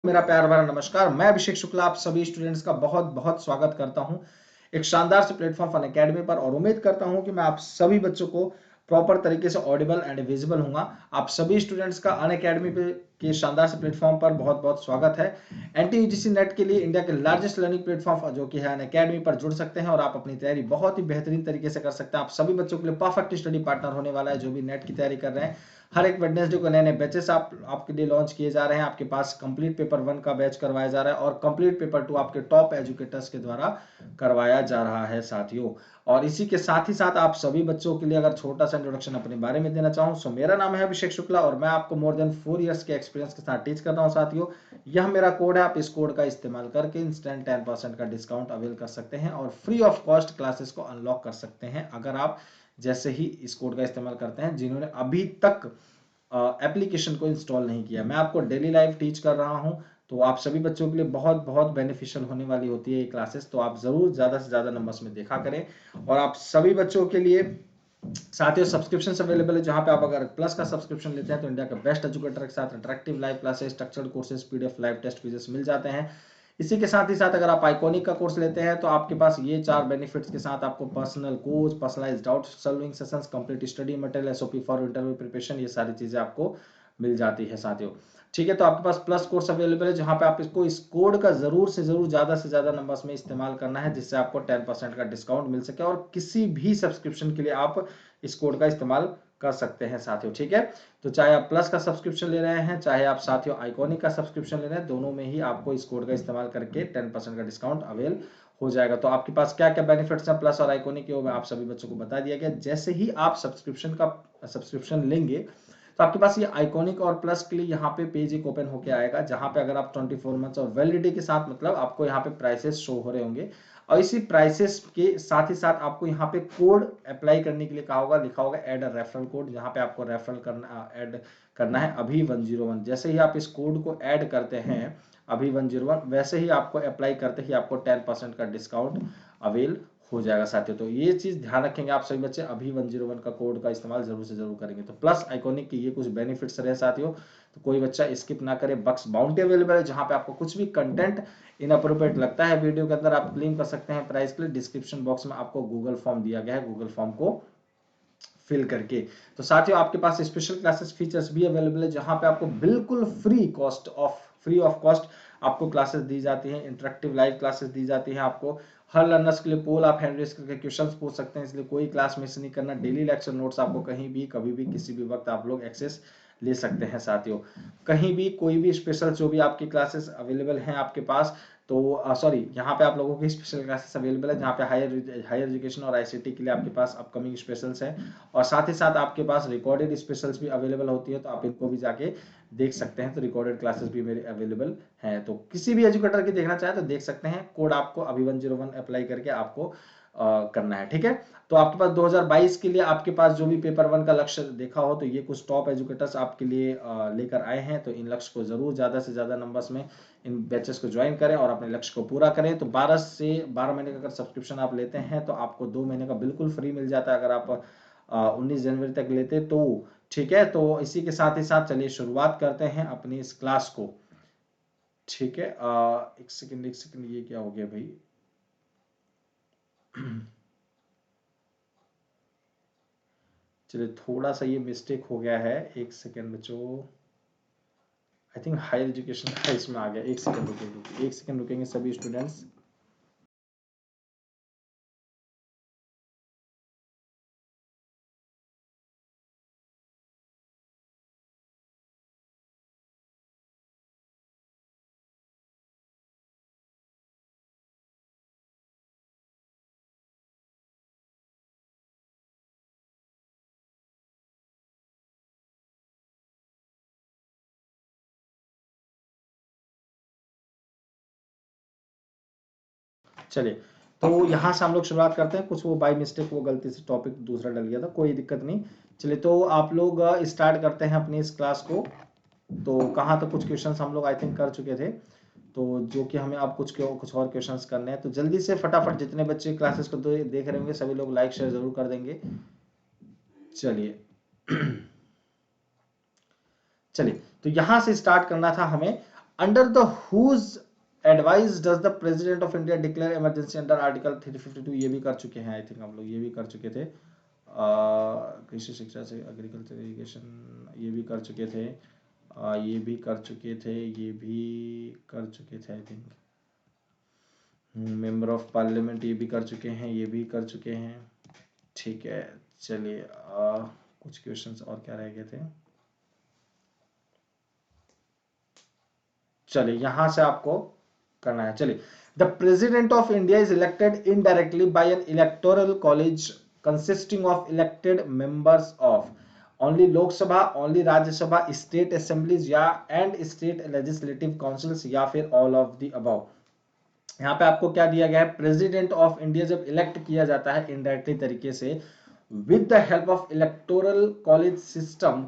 मेरा प्यार भरा नमस्कार। मैं अभिषेक शुक्ला आप सभी स्टूडेंट्स का बहुत बहुत स्वागत करता हूं एक शानदार से प्लेटफॉर्म फन एकेडमी पर और उम्मीद करता हूं कि मैं आप सभी बच्चों को प्रॉपर तरीके से ऑडिबल एंड विजिबल हूंगा। आप सभी स्टूडेंट्स का अन अकेडमी पे के शानदार से प्लेटफॉर्म पर बहुत बहुत स्वागत है। एनटीयूजीसी नेट के लिए इंडिया के लार्जेस्ट लर्निंग प्लेटफॉर्म जो कि है अन अकेडमी पर जुड़ सकते हैं और आप अपनी तैयारी बहुत ही बेहतरीन तरीके से कर सकते हैं। आप सभी बच्चों के लिए परफेक्ट स्टडी पार्टनर होने वाला है जो भी नेट की तैयारी कर रहे हैं। हर एक वेडनेसडे को नए नए बैचेस आपके लिए लॉन्च किए जा रहे हैं। आपके पास कंप्लीट पेपर 1 का बैच करवाया जा रहा है और कंप्लीट पेपर 2 आपके टॉप एजुकेटर्स के द्वारा करवाया जा रहा है साथियों। और इसी के साथ ही साथ आप सभी बच्चों के लिए अगर छोटा सा इंट्रोडक्शन अपने बारे में देना चाहूँ सो मेरा नाम है अभिषेक शुक्ला और मैं आपको मोर देन 4 इयर्स के एक्सपीरियंस के साथ टीच कर रहा हूँ साथियों। यह मेरा कोड है, आप इस कोड का इस्तेमाल करके इंस्टेंट 10% का डिस्काउंट अवेल कर सकते हैं और फ्री ऑफ कॉस्ट क्लासेस को अनलॉक कर सकते हैं अगर आप जैसे ही इस कोड का इस्तेमाल करते हैं जिन्होंने अभी तक एप्लीकेशन को इंस्टॉल नहीं किया। मैं आपको डेली लाइव टीच कर रहा हूं तो आप सभी बच्चों के लिए बहुत बहुत बेनिफिशियल होने वाली होती है ये क्लासेस, तो आप जरूर ज्यादा से ज्यादा नंबर्स में देखा करें। और आप सभी बच्चों के लिए साथ ही सब्सक्रिप्शन अवेलेबल है जहां पे आप अगर प्लस का सब्सक्रिप्शन लेते हैं तो इंडिया के बेस्ट एजुकेटर के साथ attractive live classes, structured courses, PDF, live test quizzes मिल जाते हैं। इसी के साथ ही साथ अगर आप आइकॉनिक का कोर्स लेते हैं तो आपके पास ये 4 बेनिफिट्स के साथ आपको personal coach, personalised doubt solving sessions, complete study material, SOP for interview preparation, ये सारी चीजें आपको मिल जाती है साथियों। ठीक है, तो आपके पास प्लस कोर्स अवेलेबल है जहां पे आप इसको इस कोड का जरूर से ज्यादा नंबर्स में इस्तेमाल करना है जिससे आपको 10% का डिस्काउंट मिल सके और किसी भी सब्सक्रिप्शन के लिए आप इस कोड का इस्तेमाल कर सकते हैं साथियों। ठीक है, तो चाहे आप प्लस का सब्सक्रिप्शन ले रहे हैं चाहे आप साथियों आइकॉनिक का सब्सक्रिप्शन ले रहे हैं, दोनों में ही आपको इस कोड का इस्तेमाल करके 10% का डिस्काउंट अवेल हो जाएगा। तो आपके पास क्या क्या बेनिफिट्स हैं प्लस और आइकॉनिक के, वो मैं आप सभी बच्चों को बता दिया गया। जैसे ही आप सब्सक्रिप्शन लेंगे तो आपके पास ये आइकॉनिक और प्लस के लिए यहाँ पे पेज एक ओपन होके आएगा जहां पे अगर आप 24 मंथ्स और वैलिडिटी के साथ मतलब आपको यहाँ पे प्राइसेस शो हो रहे होंगे और इसी प्राइसेस के साथ ही साथ आपको यहाँ पे कोड अप्लाई करने के लिए कहा होगा, लिखा होगा ऐड अ रेफरल कोड, जहां पे आपको रेफरल करना ऐड करना है अभी 101। जैसे ही आप इस कोड को ऐड करते हैं अभी 101 वैसे ही आपको अप्लाई करते ही आपको 10% का डिस्काउंट अवेल हो जाएगा साथियों। तो ये चीज ध्यान रखेंगे आप सभी बच्चे, अभी 101 का कोड का इस्तेमाल जरूर से जरूर करेंगे। तो प्लस आइकॉनिक के ये कुछ बेनिफिट्स रहे साथियों, तो कोई बच्चा स्किप ना करे। बक्स बाउंटी अवेलेबल है जहां पे आपको कुछ भी कंटेंट इनअप्रोप्रिएट लगता है वीडियो के अंदर आप क्लेम कर सकते हैं प्राइस के लिए। डिस्क्रिप्शन बॉक्स में आपको गूगल फॉर्म दिया गया है, गूगल फॉर्म को फिल करके। तो साथियों आपके पास स्पेशल क्लासेस फीचर्स भी अवेलेबल है जहां पे आपको बिल्कुल फ्री ऑफ कॉस्ट आपको क्लासेस दी जाती हैं, इंटरेक्टिव लाइव क्लासेस दी जाती हैं आपको। हर लर्नर्स के लिए पोल आप हैंड रेज करके क्वेश्चंस पूछ सकते हैं, इसलिए कोई क्लास मिस नहीं करना। डेली लेक्चर नोट्स आपको कहीं भी कभी भी किसी भी वक्त आप लोग एक्सेस ले सकते हैं साथियों। कहीं भी कोई भी स्पेशल जो भी आपकी क्लासेस अवेलेबल हैं आपके पास, तो सॉरी यहाँ पे आप लोगों की स्पेशल क्लासेस अवेलेबल है जहाँ पे हायर एजुकेशन और आईसीटी के लिए आपके पास अपकमिंग स्पेशल्स हैं और साथ ही साथ आपके पास रिकॉर्डेड स्पेशल्स भी अवेलेबल होती है, तो आप इनको भी जाके देख सकते हैं। तो रिकॉर्डेड क्लासेस भी मेरे अवेलेबल हैं, तो किसी भी एजुकेटर की देखना चाहे तो देख सकते हैं। कोड आपको अभी 101 अप्लाई करके आपको करना है। ठीक है, तो आपके पास 2022 के लिए आपके पास जो भी पेपर 1 का लक्ष्य देखा हो तो ये कुछ टॉप एजुकेटर्स आपके लिए लेकर आए हैं, तो इन लक्ष्य को जरूर ज्यादा से ज्यादा नंबर्स में इन बैचेस को ज्वाइन करें और अपने लक्ष्य को पूरा करें। तो 12 महीने का अगर सब्सक्रिप्शन आप लेते हैं तो आपको 2 महीने का बिल्कुल फ्री मिल जाता है अगर आप 19 जनवरी तक लेते तो। ठीक है, तो इसी के साथ ही साथ चलिए शुरुआत करते हैं अपनी इस क्लास को। ठीक है, एक सेकंड ये क्या हो गया भाई। चलिए थोड़ा सा ये मिस्टेक हो गया है, एक सेकंड बच्चों। आई थिंक हायर एजुकेशन का इसमें आ गया। एक सेकंड रुकेंगे, एक सेकंड रुकेंगे सभी स्टूडेंट्स। चलिए, तो यहाँ से हम लोग शुरुआत करते हैं। कुछ वो बाय मिस्टेक वो गलती से टॉपिक दूसरा डल गया था, कोई दिक्कत नहीं। चलिए, तो आप लोग स्टार्ट करते हैं अपनी इस क्लास को। तो कहाँ तक कुछ क्वेश्चंस हम लोग आई थिंक कर चुके थे, तो जो कि हमें अब कुछ और क्वेश्चंस करने हैं। तो जल्दी से फटाफट जितने बच्चे क्लासेस को देख रहे होंगे सभी लोग लाइक शेयर जरूर कर देंगे। चलिए चलिए, तो यहाँ से स्टार्ट करना था हमें under the whose advice does the president of India declare emergency under article 352, ये भी कर चुके हैं, आई थिंक हम लोग ये भी कर चुके थे। कृषि शिक्षा से एग्रीकल्चर इरिगेशन ये भी कर चुके थे, ये भी कर चुके थे, ये भी कर चुके थे I think. Member of parliament ये भी कर चुके हैं, ये भी कर चुके हैं। ठीक है, चलिए कुछ क्वेश्चंस और क्या रह गए थे। चलिए यहां से आपको करना है। चलिए, the president of India is elected indirectly bye N electoral college consisting of elected members of only Lok Sabha, only Rajya Sabha, state assemblies या एंड स्टेट लेजिस्लेटिव काउंसिल्स, या फिर ऑल ऑफ द अबव। यहाँ पे आपको क्या दिया गया है, प्रेसिडेंट ऑफ इंडिया जब इलेक्ट किया जाता है इनडायरेक्टली तरीके से with the help of electoral college system,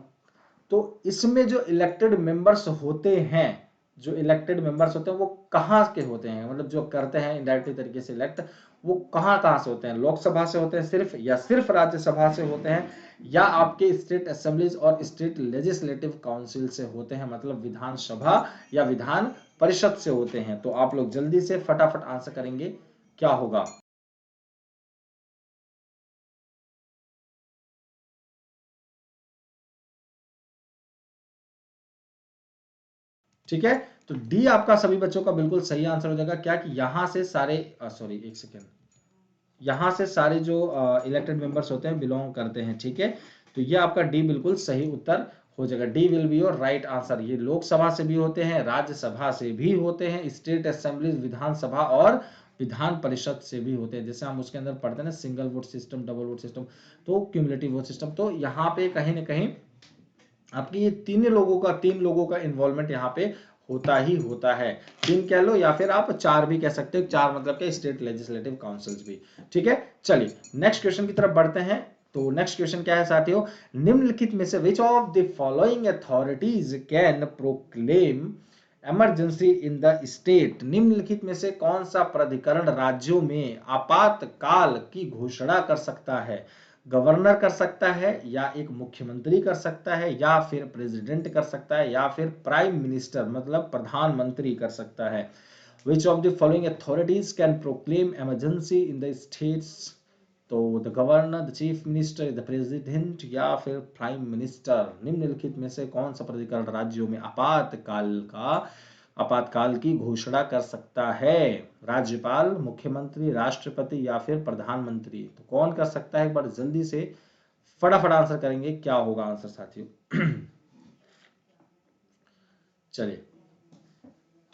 तो इसमें जो इलेक्टेड मेंबर्स होते हैं, जो इलेक्टेड मेंबर्स होते हैं वो कहाँ के होते हैं, मतलब जो करते हैं इनडायरेक्टली तरीके से इलेक्ट, वो कहाँ कहाँ से होते हैं, लोकसभा से होते हैं सिर्फ, या सिर्फ राज्यसभा से होते हैं, या आपके स्टेट असेंबलीज और स्टेट लेजिस्लेटिव काउंसिल से होते हैं, मतलब विधानसभा या विधान परिषद से होते हैं। तो आप लोग जल्दी से फटाफट आंसर करेंगे, क्या होगा। ठीक है, तो डी आपका सभी बच्चों का बिल्कुल सही आंसर हो जाएगा। क्या कि यहां से सारे, सॉरी एक सेकेंड, यहां से सारे जो इलेक्टेड मेंबर्स होते हैं बिलोंग करते हैं। ठीक है, तो ये आपका डी बिल्कुल सही उत्तर हो जाएगा। D will be your right answer. ये लोकसभा से भी होते हैं, राज्यसभा से भी होते हैं, स्टेट असेंबली विधानसभा और विधान परिषद से भी होते हैं। जैसे हम उसके अंदर पढ़ते हैं ना, single vote system, double vote system, तो क्यूमुलेटिव वोट सिस्टम, तो यहाँ पे कहीं ना कहीं आपकी ये तीन लोगों का इन्वॉल्वमेंट यहाँ पे होता ही होता है। तीन कह लो या फिर आप चार भी कह सकते हो, चार मतलब के स्टेट लेजिस्लेटिव काउंसिल्स भी। ठीक है, चलिए नेक्स्ट क्वेश्चन की तरफ बढ़ते हैं। तो नेक्स्ट क्वेश्चन क्या है साथियों, निम्नलिखित में से विच of the following authorities can proclaim emergency in the state, निम्नलिखित में से कौन सा प्राधिकरण राज्यों में आपातकाल की घोषणा कर सकता है। गवर्नर कर सकता है, या एक मुख्यमंत्री कर सकता है, या फिर प्रेसिडेंट कर सकता है, या फिर प्राइम मिनिस्टर मतलब प्रधानमंत्री कर सकता है। Which of the following authorities can proclaim emergency in the states, तो the governor, the chief minister, the president, या फिर प्राइम मिनिस्टर। निम्नलिखित में से कौन सा प्राधिकरण राज्यों में आपातकाल की घोषणा कर सकता है। राज्यपाल, मुख्यमंत्री, राष्ट्रपति, या फिर प्रधानमंत्री। तो कौन कर सकता है, एक बार जल्दी से फटाफट आंसर करेंगे, क्या होगा आंसर साथियों। चलिए,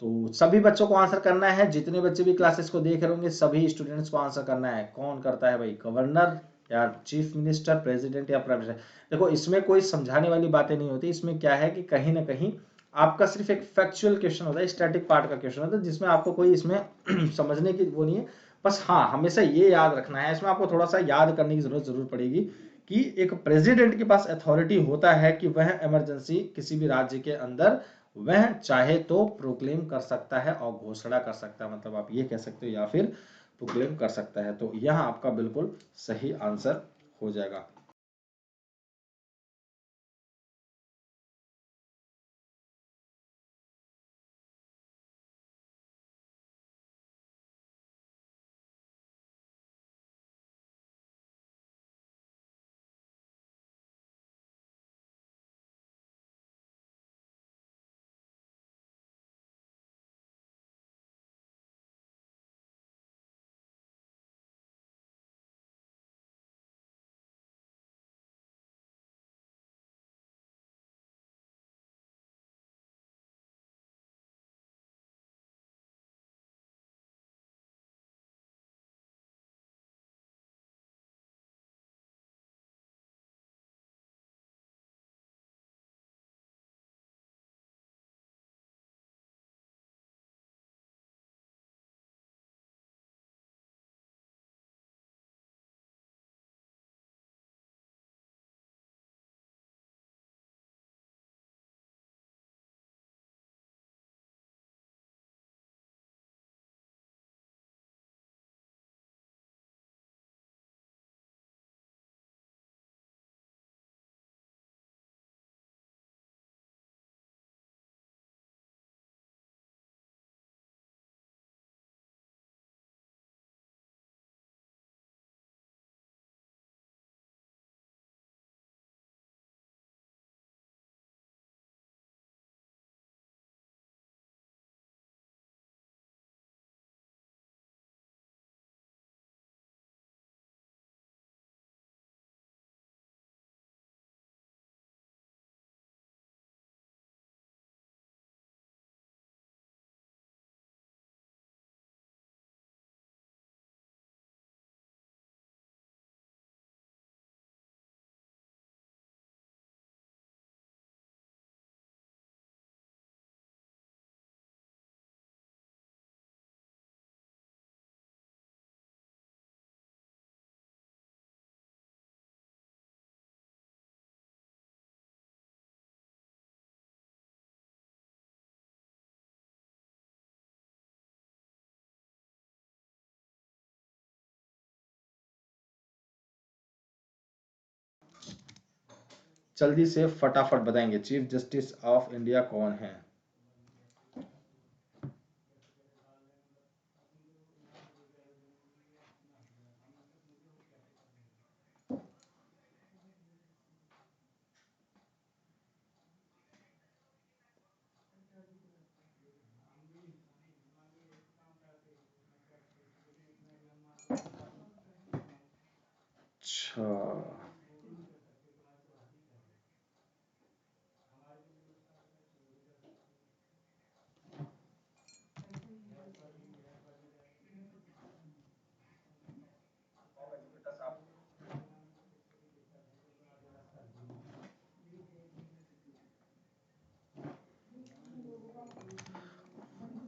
तो सभी बच्चों को आंसर करना है, जितने बच्चे भी क्लासेस को देख रहे होंगे सभी स्टूडेंट्स को आंसर करना है। कौन करता है भाई, गवर्नर या चीफ मिनिस्टर, प्रेसिडेंट या प्राइम मिनिस्टर। देखो इसमें कोई समझाने वाली बातें नहीं होती, इसमें क्या है कि कहीं ना कहीं आपका सिर्फ एक फैक्चुअल क्वेश्चन होता है, स्टैटिक पार्ट का क्वेश्चन होता है, जिसमें आपको कोई इसमें समझने की वो नहीं है। बस हाँ, हमेशा ये याद रखना है, इसमें आपको थोड़ा सा याद करने की जरूरत जरूर पड़ेगी कि एक प्रेसिडेंट के पास अथॉरिटी होता है कि वह इमरजेंसी किसी भी राज्य के अंदर वह चाहे तो प्रोक्लेम कर सकता है और घोषणा कर सकता है, मतलब आप ये कह सकते हो, या फिर प्रोक्लेम कर सकता है। तो यह आपका बिल्कुल सही आंसर हो जाएगा। जल्दी से फटाफट बताएंगे चीफ जस्टिस ऑफ इंडिया कौन है। अच्छा,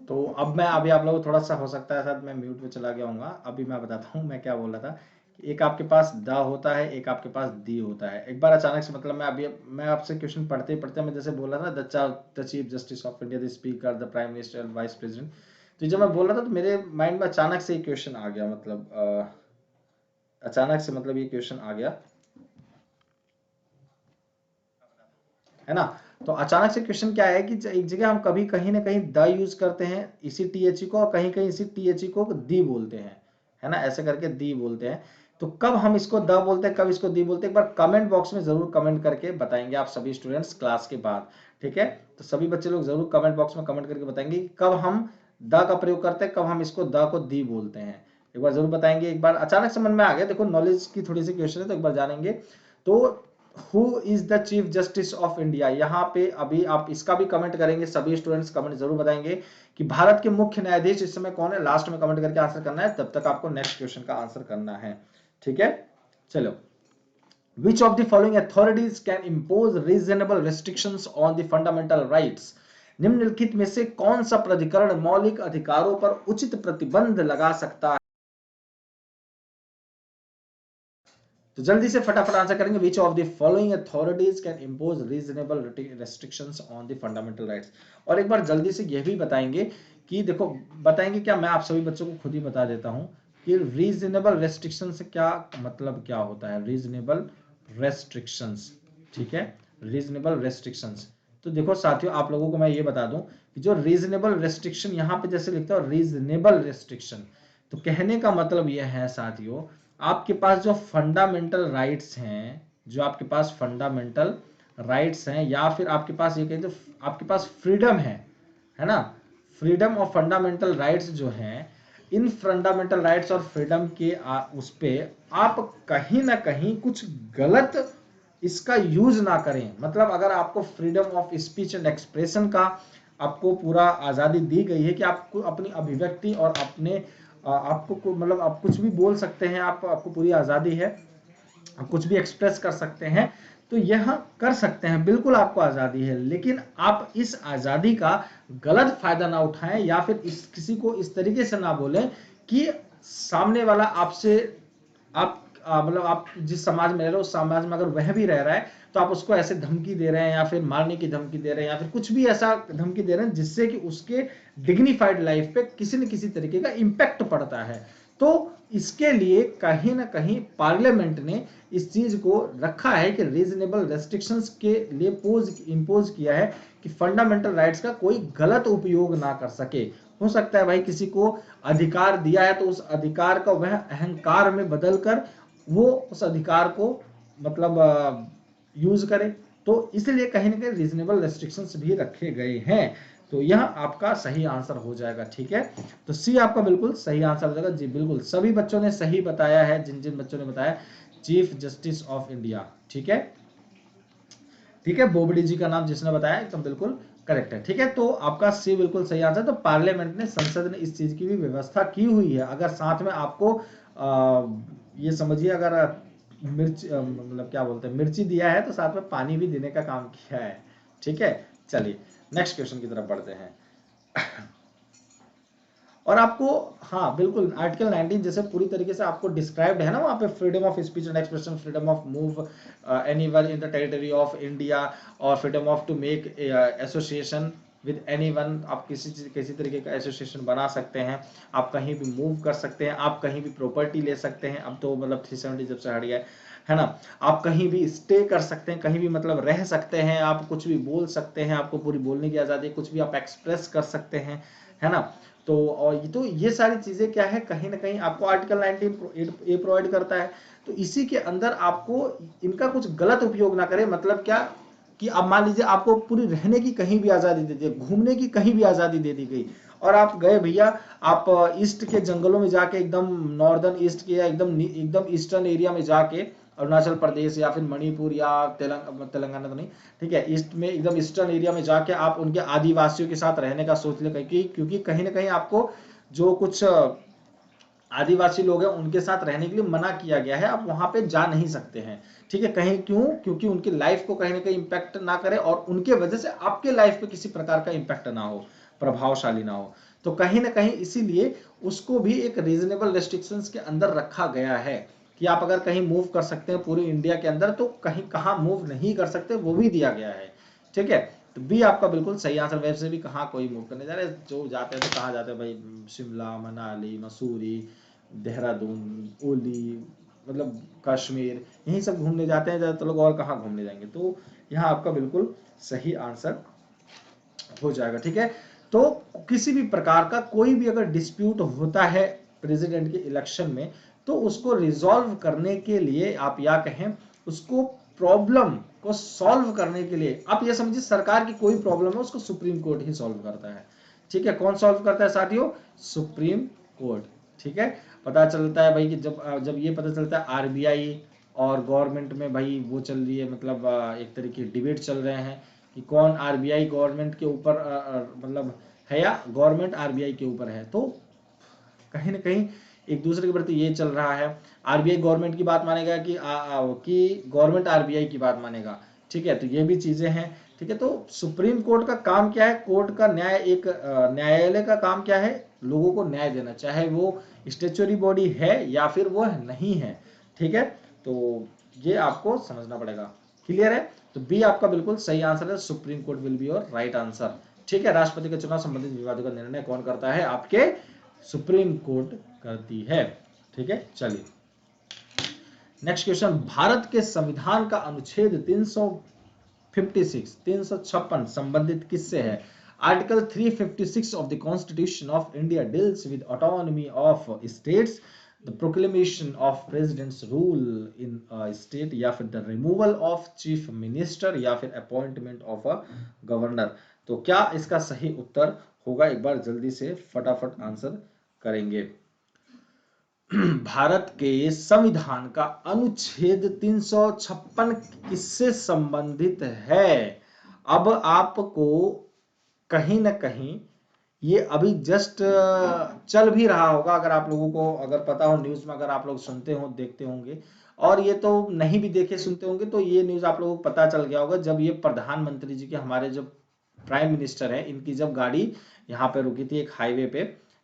तो अब मैं अभी आप लोगों को थोड़ा सा हो सकता है शायद मैं म्यूट पे चला गया हूँगा। अभी मैं बताता हूँ मैं क्या बोल रहा था कि एक आपके पास द होता है, एक आपके पास दी होता है। एक बार अचानक से मतलब मैं आपसे क्वेश्चन पढ़ते ही पढ़ते मैं जैसे बोल रहा था the chief justice of India, the speaker, the prime minister, vice president. तो जब मैं बोल रहा था तो मेरे माइंड में अचानक से ये क्वेश्चन आ गया, मतलब अचानक से मतलब ये क्वेश्चन आ गया, है ना। तो अचानक से क्वेश्चन क्या है कि एक जगह हम कभी कहीं ना कहीं द यूज करते हैं इसी टीएचई को, और कहीं कहीं इसी टीएचई को दी बोलते हैं, है ना, ऐसे करके दी बोलते हैं। तो कब हम इसको द बोलते हैं, कब इसको दी बोलते हैं, एक बार कमेंट बॉक्स में जरूर कमेंट करके बताएंगे आप सभी स्टूडेंट्स क्लास के बाद, ठीक है। तो सभी बच्चे लोग जरूर कमेंट बॉक्स में कमेंट करके बताएंगे कि कब हम द का प्रयोग करते हैं, कब हम इसको द को दी बोलते हैं। एक बार जरूर बताएंगे। एक बार अचानक से मन में आ गया, देखो नॉलेज की थोड़ी सी क्वेश्चन है तो एक बार जानेंगे। तो who is the chief justice of India, यहाँ पे अभी आप इसका भी कमेंट करेंगे, सभी स्टूडेंट्स कमेंट जरूर बताएंगे कि भारत के मुख्य न्यायाधीश इस समय कौन है। लास्ट में कमेंट करके आंसर करना है, तब तक आपको नेक्स्ट क्वेश्चन का आंसर करना है, ठीक है। चलो, which of the following authorities can impose reasonable restrictions on the fundamental rights, निम्नलिखित में से कौन सा प्राधिकरण मौलिक अधिकारों पर उचित प्रतिबंध लगा सकता है। तो जल्दी से फटाफट आंसर करेंगे, विच of the following authorities can impose reasonable restrictions on the fundamental rights. और एक बार जल्दी से यह भी बताएंगे कि देखो, बताएंगे क्या, मैं आप सभी बच्चों को खुद ही बता देता हूं कि रीजनेबल रेस्ट्रिक्शन से क्या मतलब क्या होता है। रीजनेबल रेस्ट्रिक्शंस, ठीक है, रीजनेबल रेस्ट्रिक्शंस। तो देखो साथियों, आप लोगों को मैं ये बता दूं कि जो रीजनेबल रेस्ट्रिक्शन यहाँ पे जैसे लिखता हूं रीजनेबल रेस्ट्रिक्शन, तो कहने का मतलब यह है साथियों, आपके पास जो फंडामेंटल राइट्स हैं, जो आपके पास फंडामेंटल राइट्स हैं, या फिर आपके पास ये कहें तो आपके पास फ्रीडम है ना, फ्रीडम और फंडामेंटल राइट्स जो हैं, इन फंडामेंटल राइट्स और फ्रीडम के उस पे आप कहीं ना कहीं कुछ गलत इसका यूज ना करें। मतलब अगर आपको freedom of speech and expression का आपको पूरा आज़ादी दी गई है कि आपको अपनी अभिव्यक्ति और अपने आपको मतलब आप कुछ भी बोल सकते हैं, आपको पूरी आज़ादी है, आप कुछ भी एक्सप्रेस कर सकते हैं, तो यह कर सकते हैं, बिल्कुल आपको आज़ादी है। लेकिन आप इस आज़ादी का गलत फायदा ना उठाएं, या फिर किसी को इस तरीके से ना बोलें कि सामने वाला आपसे आप मतलब आप जिस समाज में रह रहे हो उस समाज में अगर वह भी रह रहा है तो आप उसको ऐसे धमकी दे रहे हैं, या फिर मारने की धमकी दे रहे हैं, या फिर कुछ भी ऐसा धमकी दे रहे हैं जिससे कि उसके डिग्निफाइड लाइफ पे किसी न किसी तरीके का इंपैक्ट पड़ता है। तो इसके लिए कहीं ना कहीं पार्लियामेंट ने इस चीज को रखा है कि रीजनेबल रेस्ट्रिक्शंस के लिए इंपोज किया है कि फंडामेंटल राइट्स का कोई गलत उपयोग ना कर सके। हो सकता है भाई किसी को अधिकार दिया है तो उस अधिकार का वह अहंकार में बदलकर वो उस अधिकार को मतलब यूज करे। तो इसलिए कहीं ना कहीं रीजनेबल रेस्ट्रिक्शंस भी रखे गए हैं। तो यह आपका सही आंसर हो जाएगा, ठीक है। तो सी आपका बिल्कुल सही आंसर हो जाएगा जी, बिल्कुल सभी बच्चों ने सही बताया है, जिन जिन बच्चों ने बताया चीफ जस्टिस ऑफ इंडिया, ठीक है, ठीक है। बोबडी जी का नाम जिसने बताया एकदम बिल्कुल करेक्ट है, ठीक है। तो आपका सी बिल्कुल सही आंसर। तो पार्लियामेंट ने, संसद ने इस चीज की भी व्यवस्था की हुई है। अगर साथ में आपको ये समझिए, अगर मिर्च मतलब क्या बोलते हैं मिर्ची दिया है तो साथ में पानी भी देने का काम किया है, ठीक है। चलिए नेक्स्ट क्वेश्चन की तरफ बढ़ते हैं। और आपको, हाँ बिल्कुल, आर्टिकल 19 जैसे पूरी तरीके से आपको डिस्क्राइब्ड है ना वहाँ पे, freedom of speech and expression, freedom of move anywhere in the territory of India, और freedom of to make association with anyone, आप किसी तरीके का एसोसिएशन बना सकते हैं, आप कहीं भी मूव कर सकते हैं, आप कहीं भी प्रॉपर्टी ले सकते हैं। अब तो मतलब 370 जब से हट गया है ना। आप कहीं भी स्टे कर सकते हैं, कहीं भी मतलब रह सकते हैं, आप कुछ भी बोल सकते हैं, आपको पूरी बोलने की आज़ादी है, कुछ भी आप एक्सप्रेस कर सकते हैं, है ना। तो और ये सारी चीज़ें क्या है, कहीं ना कहीं आपको आर्टिकल 19 ए प्रोवाइड करता है। तो इसी के अंदर आपको इनका कुछ गलत उपयोग ना करें, मतलब क्या कि अब मान लीजिए आपको पूरी रहने की कहीं भी आज़ादी दे दी, घूमने की कहीं भी आज़ादी दे दी गई, और आप गए भैया, आप ईस्ट के जंगलों में जाके, एकदम नॉर्दर्न ईस्ट के या एकदम एकदम ईस्टर्न एरिया में जाके, अरुणाचल प्रदेश या फिर मणिपुर या तेलंगाना तो नहीं, ठीक है, ईस्ट में एकदम ईस्टर्न एरिया में जाके आप उनके आदिवासियों के साथ रहने का सोच ले, क्योंकि कहीं ना कहीं आपको जो कुछ आदिवासी लोग हैं उनके साथ रहने के लिए मना किया गया है, आप वहां पे जा नहीं सकते हैं, ठीक है। कहीं क्यों, क्योंकि उनकी लाइफ को कहीं ना कहीं इंपैक्ट ना करे और उनके वजह से आपके लाइफ पे किसी प्रकार का इंपैक्ट ना हो, प्रभावशाली ना हो। तो कहीं ना कहीं इसीलिए उसको भी एक रीजनेबल रेस्ट्रिक्शंस के अंदर रखा गया है कि आप अगर कहीं मूव कर सकते हैं पूरी इंडिया के अंदर, तो कहीं कहाँ मूव नहीं कर सकते वो भी दिया गया है, ठीक है। तो बी आपका बिल्कुल सही आंसर। वैसे भी कहाँ कोई मूव करने जा रहे हैं, जो जाते हैं तो कहाँ जाते हैं भाई, शिमला, मनाली, मसूरी, देहरादून, ओली, मतलब कश्मीर, यही सब घूमने जाते हैं ज़्यादातर लोग, और कहाँ घूमने जाएंगे। तो यहाँ आपका बिल्कुल सही आंसर हो जाएगा, ठीक है। तो किसी भी प्रकार का कोई भी अगर डिस्प्यूट होता है प्रेसिडेंट के इलेक्शन में, तो उसको रिजॉल्व करने के लिए, आप या कहें उसको प्रॉब्लम को सॉल्व करने के लिए, आप ये समझिए सरकार की कोई प्रॉब्लम है उसको सुप्रीम कोर्ट ही सॉल्व करता है, ठीक है। कौन सॉल्व करता है साथियों? सुप्रीम कोर्ट, ठीक है। पता चलता है भाई कि जब ये पता चलता है आरबीआई और गवर्नमेंट में भाई वो चल रही है, मतलब एक तरीके डिबेट चल रहे हैं कि कौन आरबीआई गवर्नमेंट के ऊपर मतलब है या गवर्नमेंट आरबीआई के ऊपर है, तो कहीं ना कहीं एक दूसरे के प्रति ये चल रहा है, आरबीआई गवर्नमेंट की बात मानेगा कि गवर्नमेंट आरबीआई की बात मानेगा, ठीक है। तो ये भी चीजें हैं, ठीक है। तो सुप्रीम कोर्ट का काम क्या है? कोर्ट का न्याय, एक न्यायालय का काम क्या है? लोगों को न्याय देना, चाहे वो स्टेचुरी बॉडी है या फिर वो नहीं है, ठीक है। तो ये आपको समझना पड़ेगा, क्लियर है। तो बी आपका बिल्कुल सही आंसर है, supreme court will be your right answer, ठीक है। राष्ट्रपति के चुनाव संबंधित विवादों का निर्णय कौन करता है? आपके सुप्रीम कोर्ट करती है, ठीक है। चलिए नेक्स्ट क्वेश्चन, भारत के संविधान का अनुच्छेद 356 संबंधित किससे है? Article 356 of the constitution of India deals with autonomy of states, the proclamation of presidents rule in state, या फिर the removal of chief minister, या फिर अपॉइंटमेंट ऑफ अ गवर्नर। तो क्या इसका सही उत्तर होगा? एक बार जल्दी से फटाफट आंसर करेंगे। भारत के संविधान का अनुच्छेद 356 किससे संबंधित है? अब आपको कहीं ना कहीं ये अभी जस्ट चल भी रहा होगा, अगर आप लोगों को अगर पता हो, न्यूज में अगर आप लोग सुनते हो देखते होंगे, और ये तो नहीं भी देखे सुनते होंगे, तो ये न्यूज आप लोगों को पता चल गया होगा, जब ये प्रधानमंत्री जी के, हमारे जो प्राइम मिनिस्टर है, इनकी जब गाड़ी यहाँ पे रुकी थी एक हाईवे पे,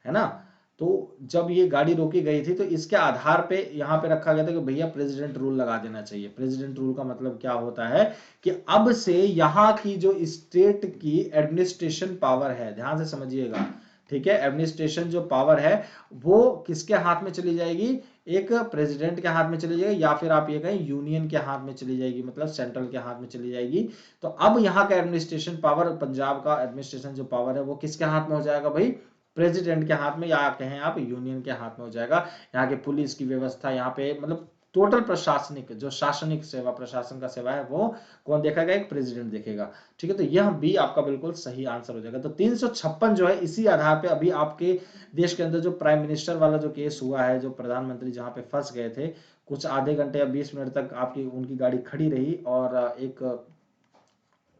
है ना। तो जब ये गाड़ी रोकी गई थी, तो इसके आधार पे यहाँ पे रखा गया था कि भैया प्रेसिडेंट रूल लगा देना चाहिए। प्रेसिडेंट रूल का मतलब क्या होता है कि अब से यहाँ की जो स्टेट की एडमिनिस्ट्रेशन पावर है, ध्यान से समझिएगा, ठीक है, एडमिनिस्ट्रेशन जो पावर है वो किसके हाथ में चली जाएगी? एक प्रेसिडेंट के हाथ में चली जाएगी, या फिर आप ये कहें यूनियन के हाथ में चली जाएगी, मतलब सेंट्रल के हाथ में चली जाएगी। तो अब यहाँ का एडमिनिस्ट्रेशन पावर, पंजाब का एडमिनिस्ट्रेशन जो पावर है वो किसके हाथ में हो जाएगा भाई? प्रेसिडेंट के हाथ में, या कहें आप यूनियन के हाथ में हो जाएगा। यहाँ के पुलिस की व्यवस्था, यहाँ पे मतलब टोटल प्रशासनिक, जो शासनिक सेवा, प्रशासन का सेवा है, वो कौन देखेगा? एक प्रेसिडेंट देखेगा, ठीक है। तो यह भी आपका बिल्कुल सही आंसर हो जाएगा। तो 356 जो है, इसी आधार पे अभी आपके देश के अंदर जो प्राइम मिनिस्टर वाला जो केस हुआ है, जो प्रधानमंत्री जहां पे फंस गए थे, कुछ आधे घंटे या 20 मिनट तक आपकी उनकी गाड़ी खड़ी रही, और एक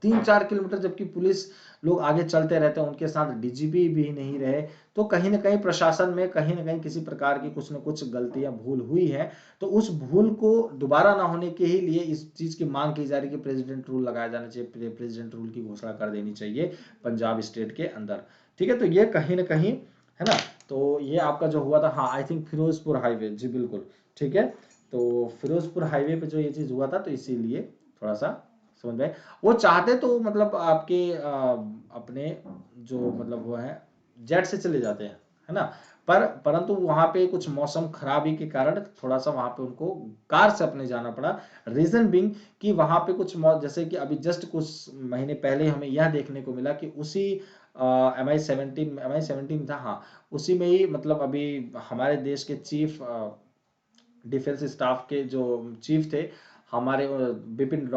3-4 किलोमीटर जबकि पुलिस लोग आगे चलते रहते हैं, उनके साथ डीजीपी भी नहीं रहे। तो कहीं ना कहीं प्रशासन में कहीं ना कहीं किसी प्रकार की कुछ न कुछ गलतियां, भूल हुई है। तो उस भूल को दोबारा ना होने के ही लिए इस चीज की मांग की जा रही है कि प्रेसिडेंट रूल लगाया जाना चाहिए, प्रेसिडेंट रूल की घोषणा कर देनी चाहिए पंजाब स्टेट के अंदर, ठीक है। तो ये कहीं ना कहीं, है ना। तो ये आपका जो हुआ था, हाँ आई थिंक फिरोजपुर हाईवे, जी बिल्कुल, ठीक है। तो फिरोजपुर हाईवे पे जो ये चीज हुआ था, तो इसीलिए थोड़ा सा समझ में, वो चाहते तो मतलब आपके अपने जो मतलब वो है जेट से चले जाते हैं, है ना। परंतु वहां पे कुछ मौसम खराबी के कारण थोड़ा सा वहां पे उनको कार से अपने जाना पड़ा। रीजन बिंग कि वहां पे कुछ जैसे कि अभी जस्ट कुछ महीने पहले हमें यह देखने को मिला कि उसी MI17 था, हाँ, उसी में ही मतलब अभी हमारे देश के चीफ डिफेंस स्टाफ के जो चीफ थे हमारे बिपिन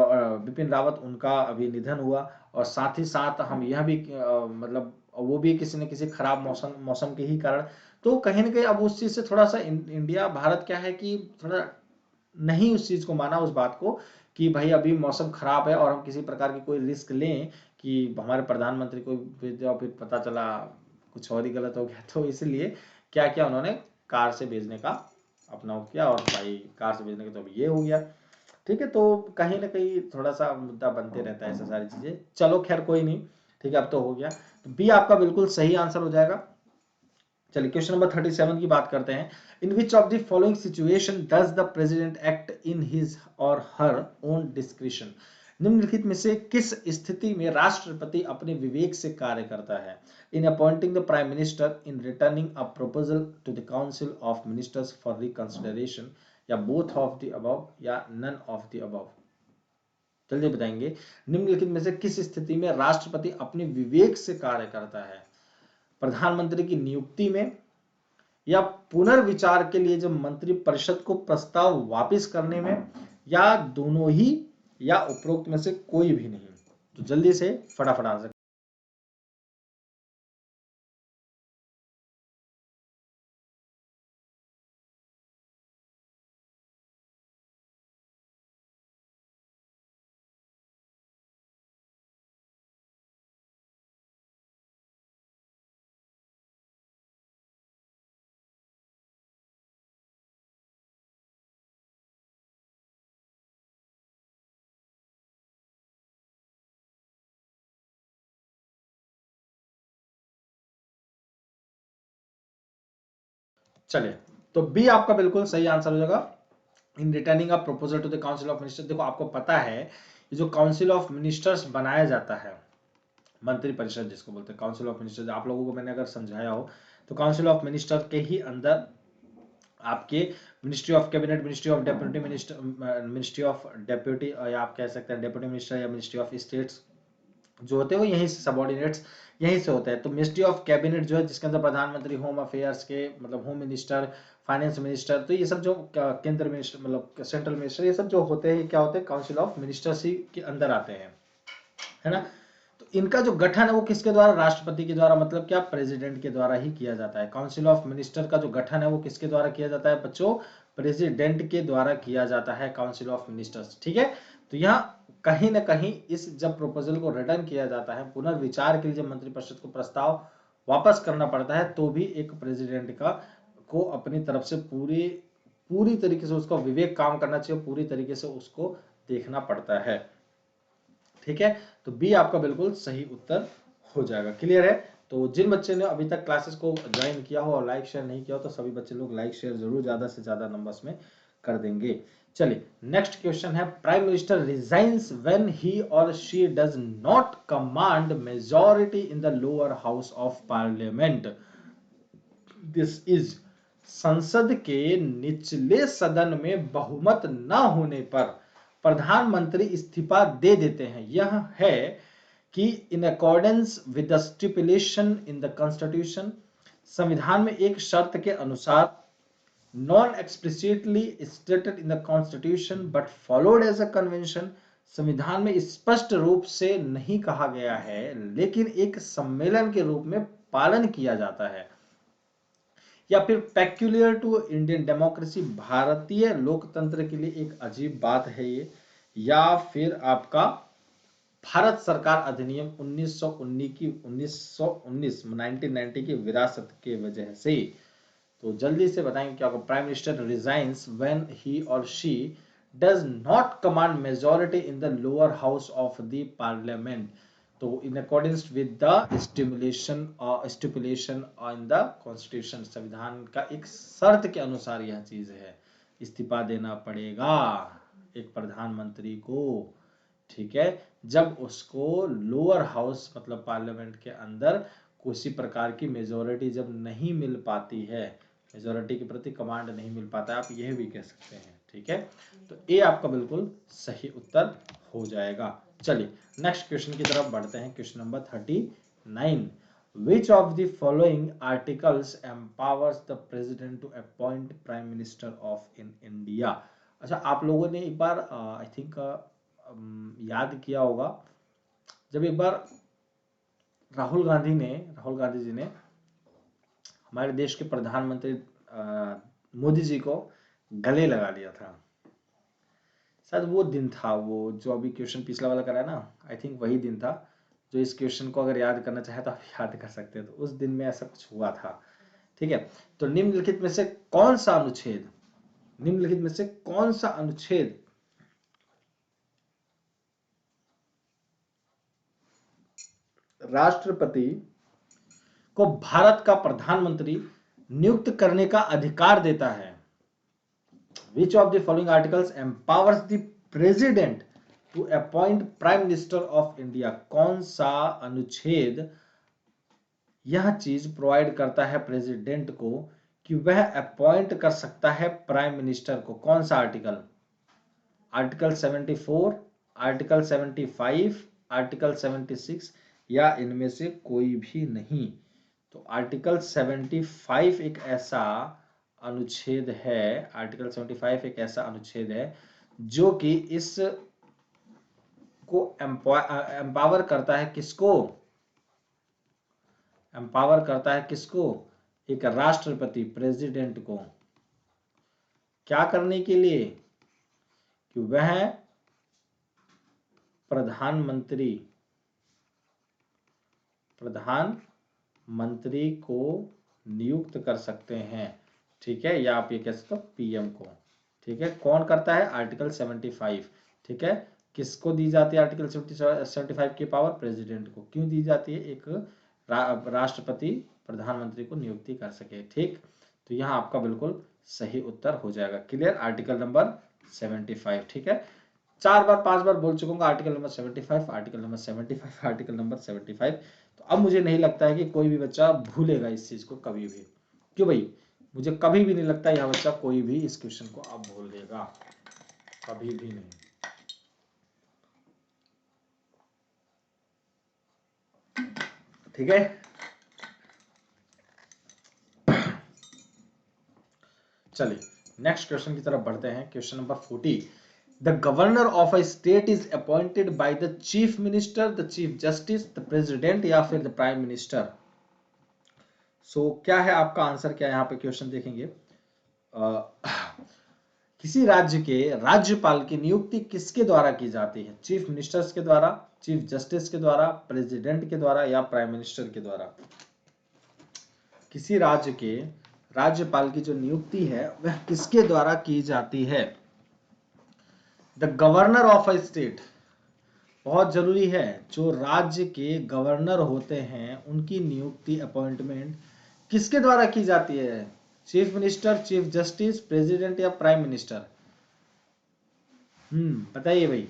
रावत, उनका अभी निधन हुआ। और साथ ही साथ हम यह भी मतलब वो भी किसी न किसी खराब मौसम मौसम के ही कारण। तो कहीं ना कहीं अब उस चीज से थोड़ा सा इंडिया भारत क्या है कि थोड़ा नहीं उस चीज को माना, उस बात को कि भाई अभी मौसम खराब है और हम किसी प्रकार की कोई रिस्क लें कि हमारे प्रधानमंत्री को फिर पता चला कुछ और ही गलत हो गया। तो इसलिए क्या किया उन्होंने, कार से भेजने का अपना वो किया, और भाई कार से भेजने का तो ये हो गया। ठीक है, तो कहीं ना कहीं थोड़ा सा मुद्दा बनते रहता है ऐसा सारी चीजें। चलो खैर कोई नहीं, ठीक है, अब तो हो गया। तो बी आपका बिल्कुल सही आंसर हो जाएगा। चलिए क्वेश्चन नंबर 37 की बात करते हैं। In which of the following situation does the president act in his or her own discretion. निम्नलिखित में से किस स्थिति में राष्ट्रपति अपने विवेक से कार्य करता है। In appointing the prime minister, in returning a proposal to the council of ministers for reconsideration, या बोथ ऑफ द अबव, या नन ऑफ द अबव। जल्दी बताएंगे, निम्नलिखित में से किस स्थिति में राष्ट्रपति अपने विवेक से कार्य करता है। प्रधानमंत्री की नियुक्ति में, या पुनर्विचार के लिए जब मंत्री परिषद को प्रस्ताव वापस करने में, या दोनों ही, या उपरोक्त में से कोई भी नहीं। तो जल्दी से फटाफट आंसर। चलिए, तो बी आपका बिल्कुल सही आंसर हो जाएगा। In returning a proposal to the council of ministers. देखो आपको पता है ये जो काउंसिल ऑफ मिनिस्टर्स बनाया जाता है, मंत्री परिषद जिसको बोलते हैं काउंसिल ऑफ मिनिस्टर्स, आप लोगों को मैंने अगर समझाया हो तो काउंसिल ऑफ मिनिस्टर के ही अंदर आपके ministry of cabinet, ministry of deputy minister, ministry of deputy, या आप कह सकते हैं डेप्यूटी मिनिस्टर या मिनिस्ट्री ऑफ स्टेट्स जो होते हैं वो यहीं से सबऑर्डिनेट्स यहीं से होते हैं। तो मिनिस्ट्री ऑफ कैबिनेट जो है जिसके अंदर प्रधानमंत्री, होम अफेयर्स के मतलब होम मिनिस्टर, फाइनेंस मिनिस्टर, तो ये सब जो केंद्र मिनिस्टर मतलब सेंट्रल मिनिस्टर, ये सब जो होते हैं क्या होते हैं, काउंसिल ऑफ मिनिस्टर्स ही के अंदर आते हैं, है ना। तो इनका जो गठन है वो किसके द्वारा, राष्ट्रपति के द्वारा, मतलब क्या प्रेसिडेंट के द्वारा ही किया जाता है। काउंसिल ऑफ मिनिस्टर का जो गठन है वो किसके द्वारा किया जाता है बच्चों, प्रेसिडेंट के द्वारा किया जाता है काउंसिल ऑफ मिनिस्टर्स। ठीक है, तो यहाँ कहीं ना कहीं इस जब प्रपोजल को रिटर्न किया जाता है, पुनर्विचार के लिए जब मंत्रिपरिषद को प्रस्ताव वापस करना पड़ता है, तो भी एक प्रेसिडेंट का को अपनी तरफ से पूरी पूरी तरीके से उसका विवेक काम करना चाहिए, पूरी तरीके से उसको देखना पड़ता है। ठीक है, तो बी आपका बिल्कुल सही उत्तर हो जाएगा। क्लियर है। तो जिन बच्चे ने अभी तक क्लासेस को ज्वाइन किया हो और लाइक शेयर नहीं किया हो तो सभी बच्चे लोग लाइक शेयर जरूर ज्यादा से ज्यादा नंबर्स में कर देंगे। चलिए नेक्स्ट क्वेश्चन है, prime minister resigns when he or she does not command majority in the lower house of parliament. This is, संसद के निचले सदन में बहुमत न होने पर प्रधानमंत्री इस्तीफा दे देते हैं। यह है कि in accordance with the stipulation in the constitution, संविधान में एक शर्त के अनुसार, non explicitly stated in the constitution but followed as a convention, संविधान में स्पष्ट रूप से नहीं कहा गया है लेकिन एक सम्मेलन के रूप में पालन किया जाता है। या फिर पेक्यूलियर टू इंडियन डेमोक्रेसी, भारतीय लोकतंत्र के लिए एक अजीब बात है ये। या फिर आपका भारत सरकार अधिनियम 1919 की विरासत के वजह से। तो जल्दी से बताएंगे क्या होगा। Prime minister resigns when he or she does not command majority in the lower house of the parliament. तो in accordance with the stipulation in the constitution, संविधान का एक शर्त के अनुसार यह चीज है, इस्तीफा देना पड़ेगा एक प्रधानमंत्री को। ठीक है, जब उसको लोअर हाउस मतलब पार्लियामेंट के अंदर किसी प्रकार की मेजोरिटी जब नहीं मिल पाती है, मेजोरिटी के प्रति कमांड नहीं मिल पाता है, आप यह भी कह सकते हैं। ठीक है, तो ए आपका बिल्कुल सही उत्तर हो जाएगा। चलिए नेक्स्ट क्वेश्चन की तरफ बढ़ते हैं। Question number 39, which of the following articles empowers the president to appoint prime minister of in India. अच्छा, आप लोगों ने एक बार आई थिंक याद किया होगा, जब एक बार राहुल गांधी जी ने हमारे देश के प्रधानमंत्री मोदी जी को गले लगा लिया था। शायद वो दिन था, वो जो अभी क्वेश्चन पिछला वाला करा है ना, आई थिंक वही दिन था। जो इस क्वेश्चन को अगर याद करना चाहे तो आप याद कर सकते हैं। तो उस दिन में ऐसा कुछ हुआ था। ठीक है, तो निम्नलिखित में से कौन सा अनुच्छेद, निम्नलिखित में से कौन सा अनुच्छेद राष्ट्रपति को भारत का प्रधानमंत्री नियुक्त करने का अधिकार देता है। Which of the following articles empowers the president to appoint prime minister of India? कौन सा अनुच्छेद यह चीज प्रोवाइड करता है प्रेसिडेंट को कि वह अपॉइंट कर सकता है प्राइम मिनिस्टर को? कौन सा आर्टिकल? आर्टिकल 74, आर्टिकल 75, आर्टिकल 76 या इनमें से कोई भी नहीं? तो आर्टिकल 75 एक ऐसा अनुच्छेद है, आर्टिकल 75 एक ऐसा अनुच्छेद है जो कि इस को एम्पावर करता है। किसको एम्पावर करता है? किसको? एक राष्ट्रपति, प्रेसिडेंट को क्या करने के लिए? कि वह प्रधानमंत्री को नियुक्त कर सकते हैं। ठीक है, या आप ये कह सकते हो पीएम को। ठीक है, कौन करता है? आर्टिकल 75। ठीक है, किसको दी जाती है आर्टिकल 75 की पावर? प्रेसिडेंट को। क्यों दी जाती है? एक राष्ट्रपति प्रधानमंत्री को नियुक्ति कर सके। ठीक, तो यहाँ आपका बिल्कुल सही उत्तर हो जाएगा। क्लियर? Article number 75। ठीक है, 4 बार 5 बार बोल चुका हूँ article number 75, article number 75, article number 75। तो अब मुझे नहीं लगता है कि कोई भी बच्चा भूलेगा इस चीज को कभी भी। क्यों भाई? मुझे कभी भी नहीं लगता यह बच्चा कोई भी इस क्वेश्चन को अब भूल देगा, कभी भी नहीं। ठीक है, चलिए नेक्स्ट क्वेश्चन की तरफ बढ़ते हैं। Question number 40, the governor of a state is appointed by the chief minister, the chief justice, the president या फिर द प्राइम मिनिस्टर। सो क्या है आपका आंसर? क्या यहाँ पे क्वेश्चन देखेंगे, किसी राज्य के राज्यपाल की नियुक्ति किसके द्वारा की जाती है? चीफ मिनिस्टर्स के द्वारा, चीफ जस्टिस के द्वारा, प्रेसिडेंट के द्वारा या प्राइम मिनिस्टर के द्वारा? किसी राज्य के राज्यपाल की जो नियुक्ति है वह किसके द्वारा की जाती है? The governor of a state, बहुत जरूरी है, जो राज्य के गवर्नर होते हैं उनकी नियुक्ति, अपॉइंटमेंट किसके द्वारा की जाती है? Chief minister, chief justice, president या प्राइम मिनिस्टर? बताइए भाई।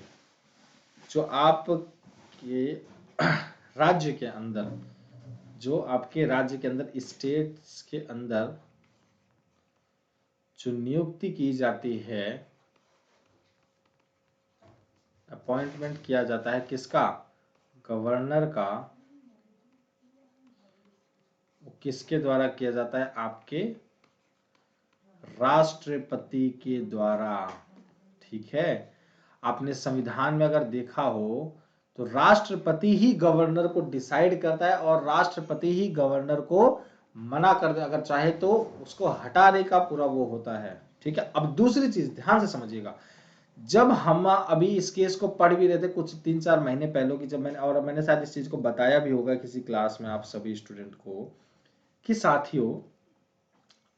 जो आपके राज्य के अंदर, जो आपके राज्य के अंदर, स्टेट्स के अंदर जो नियुक्ति की जाती है, अपॉइंटमेंट किया जाता है किसका? गवर्नर का। वो किसके द्वारा किया जाता है? आपके राष्ट्रपति के द्वारा। ठीक है, आपने संविधान में अगर देखा हो तो राष्ट्रपति ही गवर्नर को डिसाइड करता है और राष्ट्रपति ही गवर्नर को मना कर दे, अगर चाहे तो उसको हटाने का पूरा वो होता है। ठीक है, अब दूसरी चीज ध्यान से समझिएगा, जब हम अभी इस केस को पढ़ भी रहे थे कुछ 3-4 महीने पहले की, जब मैंने शायद इस चीज को बताया भी होगा किसी क्लास में आप सभी स्टूडेंट को, कि साथियों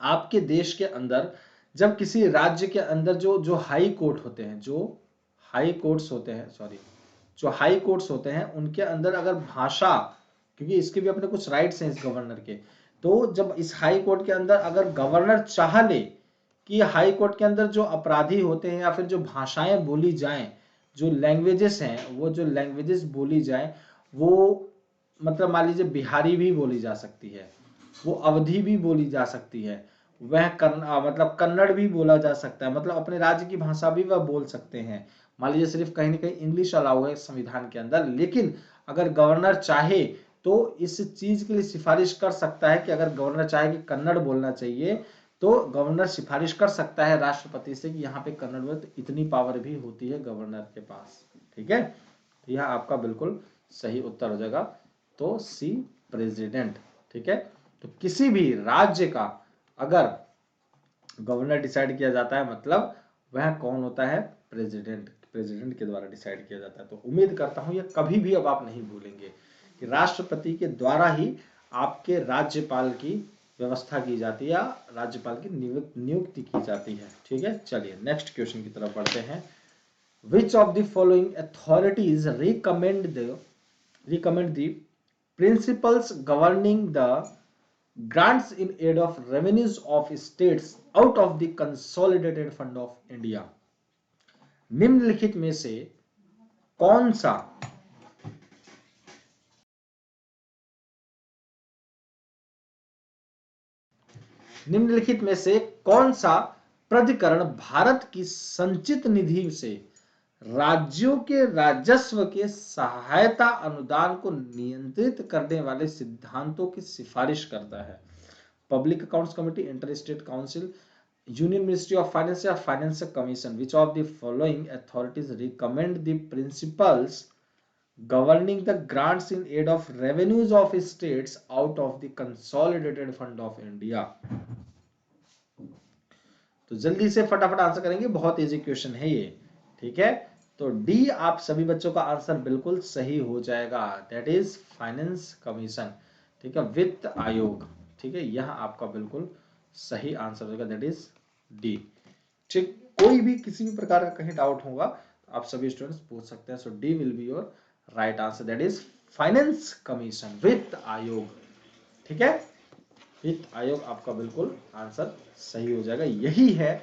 आपके देश के अंदर जब किसी राज्य के अंदर जो हाई कोर्ट होते हैं, जो हाई कोर्ट्स होते हैं उनके अंदर अगर भाषा, क्योंकि इसके भी अपने कुछ राइट्स हैं इस गवर्नर के, तो जब इस हाई कोर्ट के अंदर अगर गवर्नर चाह ले कि हाई कोर्ट के अंदर जो अपराधी होते हैं या फिर जो भाषाएं बोली जाएं, जो लैंग्वेजेस हैं, वो जो लैंग्वेजेस बोली जाएं वो मतलब मान लीजिए बिहारी भी बोली जा सकती है, वो अवधी भी बोली जा सकती है, वह मतलब कन्नड़ भी बोला जा सकता है, मतलब अपने राज्य की भाषा भी वह बोल सकते हैं। मान लीजिए सिर्फ कहीं ना कहीं इंग्लिश अलाउ है संविधान के अंदर, लेकिन अगर गवर्नर चाहे तो इस चीज के लिए सिफारिश कर सकता है कि अगर गवर्नर चाहे कि कन्नड़ बोलना चाहिए तो गवर्नर सिफारिश कर सकता है राष्ट्रपति से कि यहाँ पे कन्नड़ बोले, तो इतनी पावर भी होती है गवर्नर के पास। ठीक है, यह आपका बिल्कुल सही उत्तर हो जाएगा। तो सी, प्रेसिडेंट। ठीक है, तो किसी भी राज्य का अगर गवर्नर डिसाइड किया जाता है मतलब वह कौन होता है, प्रेसिडेंट, प्रेसिडेंट के द्वारा डिसाइड किया जाता है। तो उम्मीद करता हूं ये कभी भी अब आप नहीं भूलेंगे कि राष्ट्रपति के द्वारा ही आपके राज्यपाल की व्यवस्था की जाती है या राज्यपाल की नियुक्ति की जाती है। ठीक है, चलिए नेक्स्ट क्वेश्चन की तरफ बढ़ते हैं। Which of the following authorities recommend the principles governing the grants in aid of revenues of states out of the consolidated fund of India? निम्नलिखित में से कौन सा निम्नलिखित में से कौन सा प्राधिकरण भारत की संचित निधि से राज्यों के राजस्व के सहायता अनुदान को नियंत्रित करने वाले सिद्धांतों की सिफारिश करता है? Public accounts committee, inter state council, union ministry of finance या finance commission? Which of the following authorities recommend the principles governing the grants in aid of revenues of states out of the consolidated fund of India? तो जल्दी से फटाफट answer करेंगे, बहुत easy question है ये। ठीक है, तो डी आप सभी बच्चों का आंसर बिल्कुल सही हो जाएगा, दैट इज फाइनेंस कमीशन। ठीक है, वित्त आयोग। ठीक है, यह आपका बिल्कुल सही आंसर होगा, दैट इज डी। ठीक, कोई भी किसी भी प्रकार का कहीं डाउट होगा तो आप सभी स्टूडेंट्स पूछ सकते हैं। So D will be your right answer, that is finance commission, वित्त आयोग। ठीक है, वित्त आयोग आपका बिल्कुल आंसर सही हो जाएगा, यही है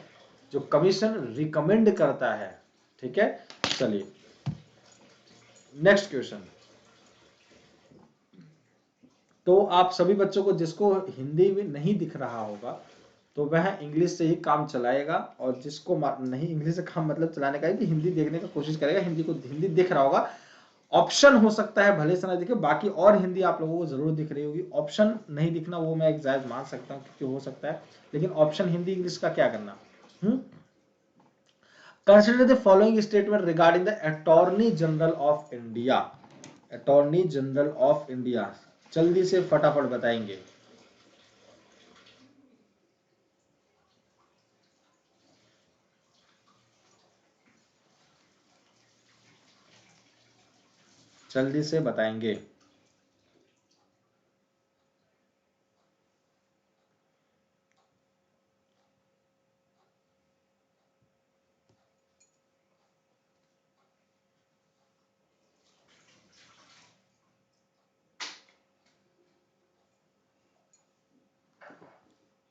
जो कमीशन रिकमेंड करता है। ठीक है, चलिए नेक्स्ट क्वेश्चन। तो आप सभी बच्चों को जिसको हिंदी में नहीं दिख रहा होगा तो वह इंग्लिश से ही काम चलाएगा, और जिसको नहीं इंग्लिश से काम मतलब चलाने का है कि हिंदी देखने का कोशिश करेगा, हिंदी दिख रहा होगा। ऑप्शन हो सकता है भले से ना दिखे, बाकी और हिंदी आप लोगों को जरूर दिख रही होगी। ऑप्शन नहीं दिखना वो मैं एक जायज मान सकता हूँ क्योंकि हो सकता है, लेकिन ऑप्शन हिंदी इंग्लिश का क्या करना। Consider the following statement regarding the attorney general of India. Attorney general of India, जल्दी से फटाफट बताएंगे। जल्दी से बताएंगे।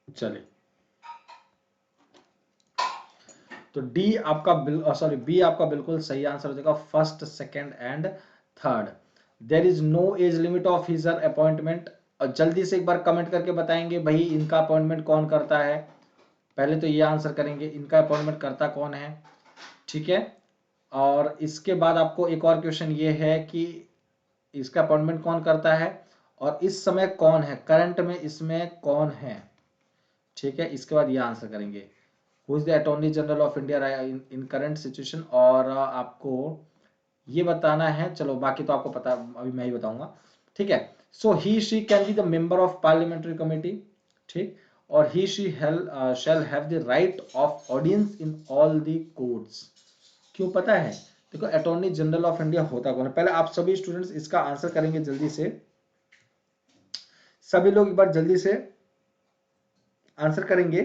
चलिए, तो डी आपका सॉरी बी आपका बिल्कुल सही आंसर हो जाएगा, first, second and third. There is no age limit of his appointment. और जल्दी से एक बार कमेंट करके बताएंगे भाई इनका अपॉइंटमेंट कौन करता है। पहले तो ये आंसर करेंगे इनका अपॉइंटमेंट करता कौन है। ठीक है, और इसके बाद आपको एक और क्वेश्चन ये है कि इसका अपॉइंटमेंट कौन करता है और इस समय कौन है, करंट में इसमें कौन है। ठीक है, इसके बाद ये आंसर करेंगे who is the attorney general of India in current situation, और आपको ये बताना है। चलो बाकी तो आपको पता, अभी मैं ही बताऊंगा। ठीक है, so he she can be the member of parliamentary committee. ठीक, और he she shall have the right of audience in all the courts. क्यों पता है, देखो अटॉर्नी जनरल ऑफ इंडिया होता कौन है, पहले आप सभी स्टूडेंट्स इसका आंसर करेंगे जल्दी से। सभी लोग एक बार जल्दी से आंसर करेंगे।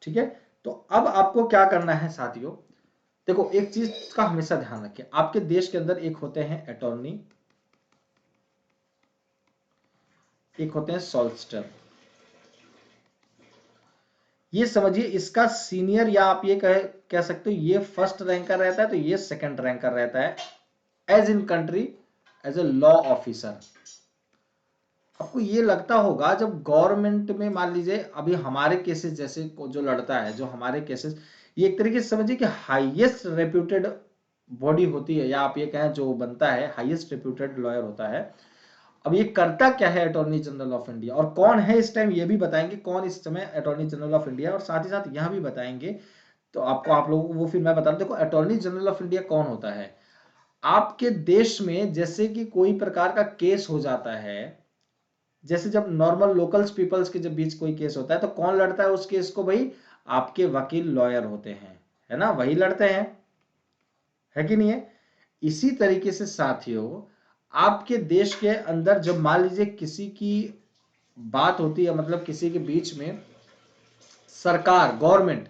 ठीक है, तो अब आपको क्या करना है साथियों, देखो एक चीज का हमेशा ध्यान रखिए, आपके देश के अंदर एक होते हैं अटॉर्नी, एक होते हैं सॉलिसिटर। ये समझिए इसका सीनियर, या आप ये कह सकते हो ये फर्स्ट रैंकर रहता है तो ये सेकंड रैंकर रहता है as in country, as a law officer. आपको ये लगता होगा जब गवर्नमेंट में मान लीजिए अभी हमारे केसेस जैसे जो लड़ता है, जो हमारे केसेस, ये एक तरीके से समझिए कि हाईएस्ट रेप्यूटेड बॉडी होती है, या आप ये कहें जो बनता है हाईएस्ट रेप्यूटेड लॉयर होता है। अब ये करता क्या है अटॉर्नी जनरल ऑफ इंडिया, और कौन है इस टाइम, ये भी बताएंगे कौन इस समय अटॉर्नी जनरल ऑफ इंडिया, और साथ ही साथ यह भी बताएंगे तो आपको, आप लोगों को वो फिर मैं बता दूं। देखो अटॉर्नी जनरल ऑफ इंडिया कौन होता है, आपके देश में जैसे कि कोई प्रकार का केस हो जाता है, जैसे जब नॉर्मल लोकल्स पीपल्स के जब बीच कोई केस होता है तो कौन लड़ता है उस केस को, भाई आपके वकील लॉयर होते हैं, है ना, वही लड़ते हैं, है कि नहीं है। इसी तरीके से साथियों, आपके देश के अंदर जब मान लीजिए किसी की बात होती है, मतलब किसी के बीच में सरकार, गवर्नमेंट,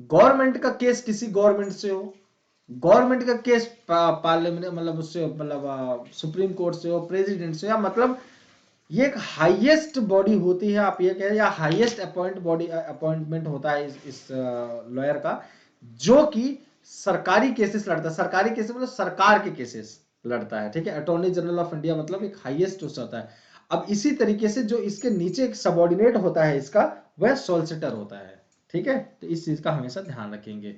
गवर्नमेंट का केस किसी गवर्नमेंट से हो, गवर्नमेंट का केस पार्लियामेंट मतलब उससे मतलब सुप्रीम कोर्ट से हो, प्रेसिडेंट से, या मतलब ये एक हाईएस्ट बॉडी होती है, आप ये कह रहे, या हाईएस्ट अपॉइंटमेंट होता है इस लॉयर का, जो कि सरकारी केसेस लड़ता है। सरकारी केसेस मतलब सरकार के केसेस लड़ता है, ठीक है। अटॉर्नी जनरल ऑफ इंडिया मतलब एक हाईएस्ट उससे होता है। अब इसी तरीके से जो इसके नीचे एक सबॉर्डिनेट होता है इसका, वह सॉलिसिटर होता है, ठीक है। तो इस चीज का हमेशा ध्यान रखेंगे।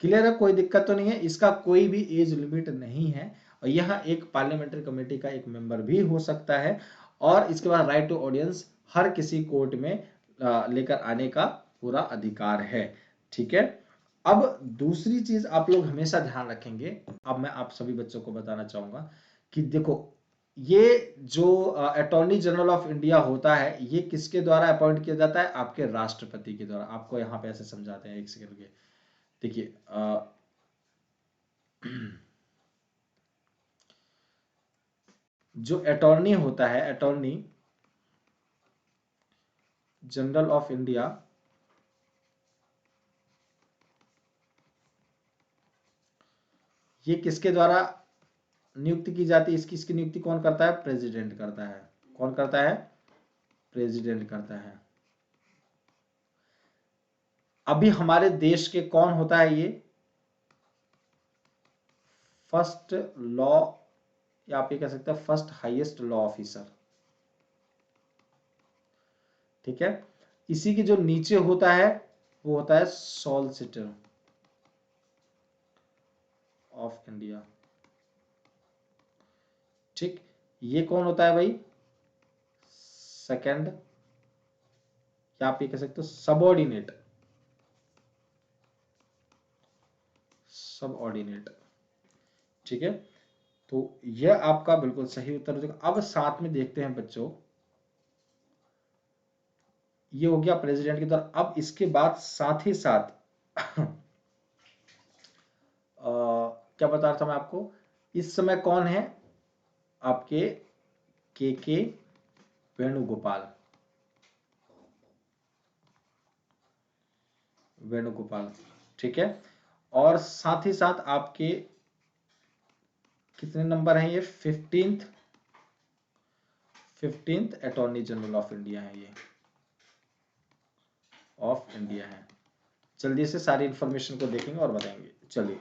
क्लियर है, कोई दिक्कत तो नहीं है, इसका कोई भी एज लिमिट नहीं है, और यह एक पार्लियामेंट्री कमेटी का एक मेंबर भी हो सकता है, और इसके बाद राइट टू ऑडियंस हर किसी कोर्ट में लेकर आने का पूरा अधिकार है, ठीक है। अब दूसरी चीज आप लोग हमेशा ध्यान रखेंगे, अब मैं आप सभी बच्चों को बताना चाहूंगा कि देखो, ये जो अटॉर्नी जनरल ऑफ इंडिया होता है, ये किसके द्वारा अपॉइंट किया जाता है, आपके राष्ट्रपति के द्वारा। आपको यहाँ पे ऐसे समझाते हैं, एक सेकंड के, देखिए जो अटॉर्नी होता है, अटॉर्नी जनरल ऑफ इंडिया, ये किसके द्वारा नियुक्ति की जाती है, इसकी नियुक्ति कौन करता है, प्रेसिडेंट करता है। कौन करता है, प्रेसिडेंट करता है। अभी हमारे देश के कौन होता है ये, फर्स्ट लॉ, या आप ये कह सकते हैं फर्स्ट हाईएस्ट लॉ ऑफिसर, ठीक है। इसी के जो नीचे होता है वो होता है सॉलिसिटर ऑफ इंडिया, ठीक। ये कौन होता है भाई, सेकंड, या आप ये कह सकते हो सबऑर्डिनेट, सबऑर्डिनेट, ठीक है। तो यह आपका बिल्कुल सही उत्तर हो जाएगा। अब साथ में देखते हैं बच्चों, ये हो गया प्रेसिडेंट की तरफ। अब इसके बाद साथ ही साथ क्या बता रहा था मैं आपको, इस समय कौन है आपके, के वेणुगोपाल, वेणुगोपाल, ठीक है। और साथ ही साथ आपके कितने नंबर हैं ये, 15th attorney general of India है ये, ऑफ इंडिया है। जल्दी से सारी इंफॉर्मेशन को देखेंगे और बताएंगे, चलिए।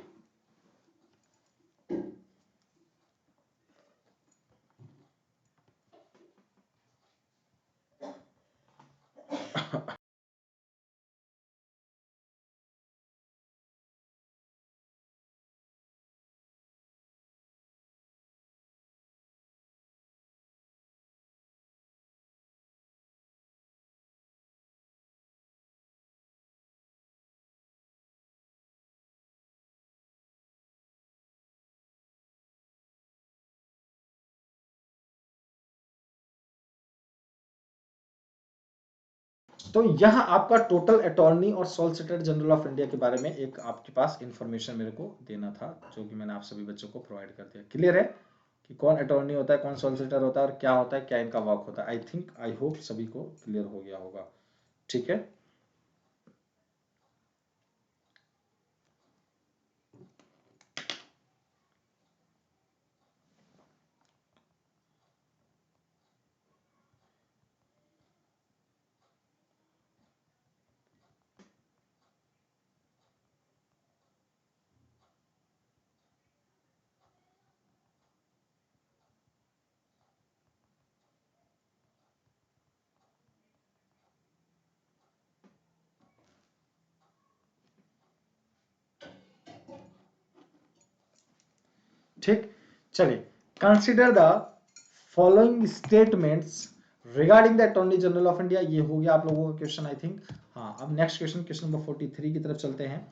तो यह आपका टोटल अटॉर्नी और सॉलिसिटर जनरल ऑफ इंडिया के बारे में एक आपके पास इंफॉर्मेशन मेरे को देना था, जो कि मैंने आप सभी बच्चों को प्रोवाइड कर दिया। क्लियर है कि कौन अटॉर्नी होता है, कौन सॉलिसिटर होता है, और क्या होता है, क्या इनका वर्क होता है। आई थिंक, आई होप सभी को क्लियर हो गया होगा, ठीक है। ठीक, चलिए, consider the following statements regarding the attorney general of India. ये हो गया आप लोगों का क्वेश्चन आई थिंक। हाँ, अब नेक्स्ट क्वेश्चन, क्वेश्चन नंबर 43 की तरफ चलते हैं।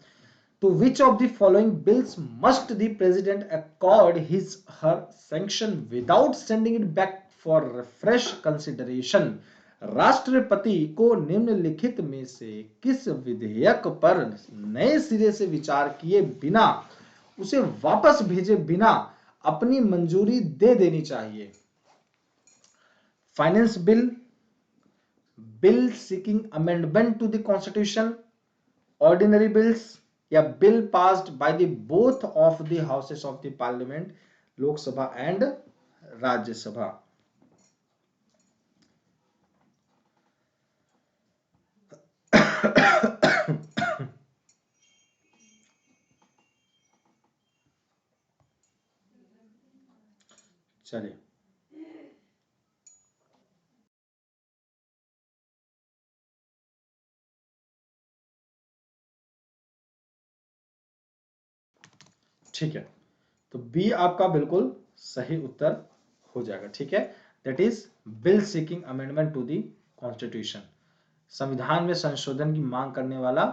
To which of the following bills must the president accord his her sanction without sending it back for fresh consideration? राष्ट्रपति को निम्नलिखित में से किस विधेयक पर नए सिरे से विचार किए बिना, उसे वापस भेजे बिना अपनी मंजूरी दे देनी चाहिए? Finance bill, bill seeking amendment to the constitution, ordinary bills, या bill passed by the both of the houses of the parliament, Lok Sabha and Rajya Sabha. चलिए, ठीक है, तो बी आपका बिल्कुल सही उत्तर हो जाएगा। ठीक है, that is bill seeking amendment to the constitution, संविधान में संशोधन की मांग करने वाला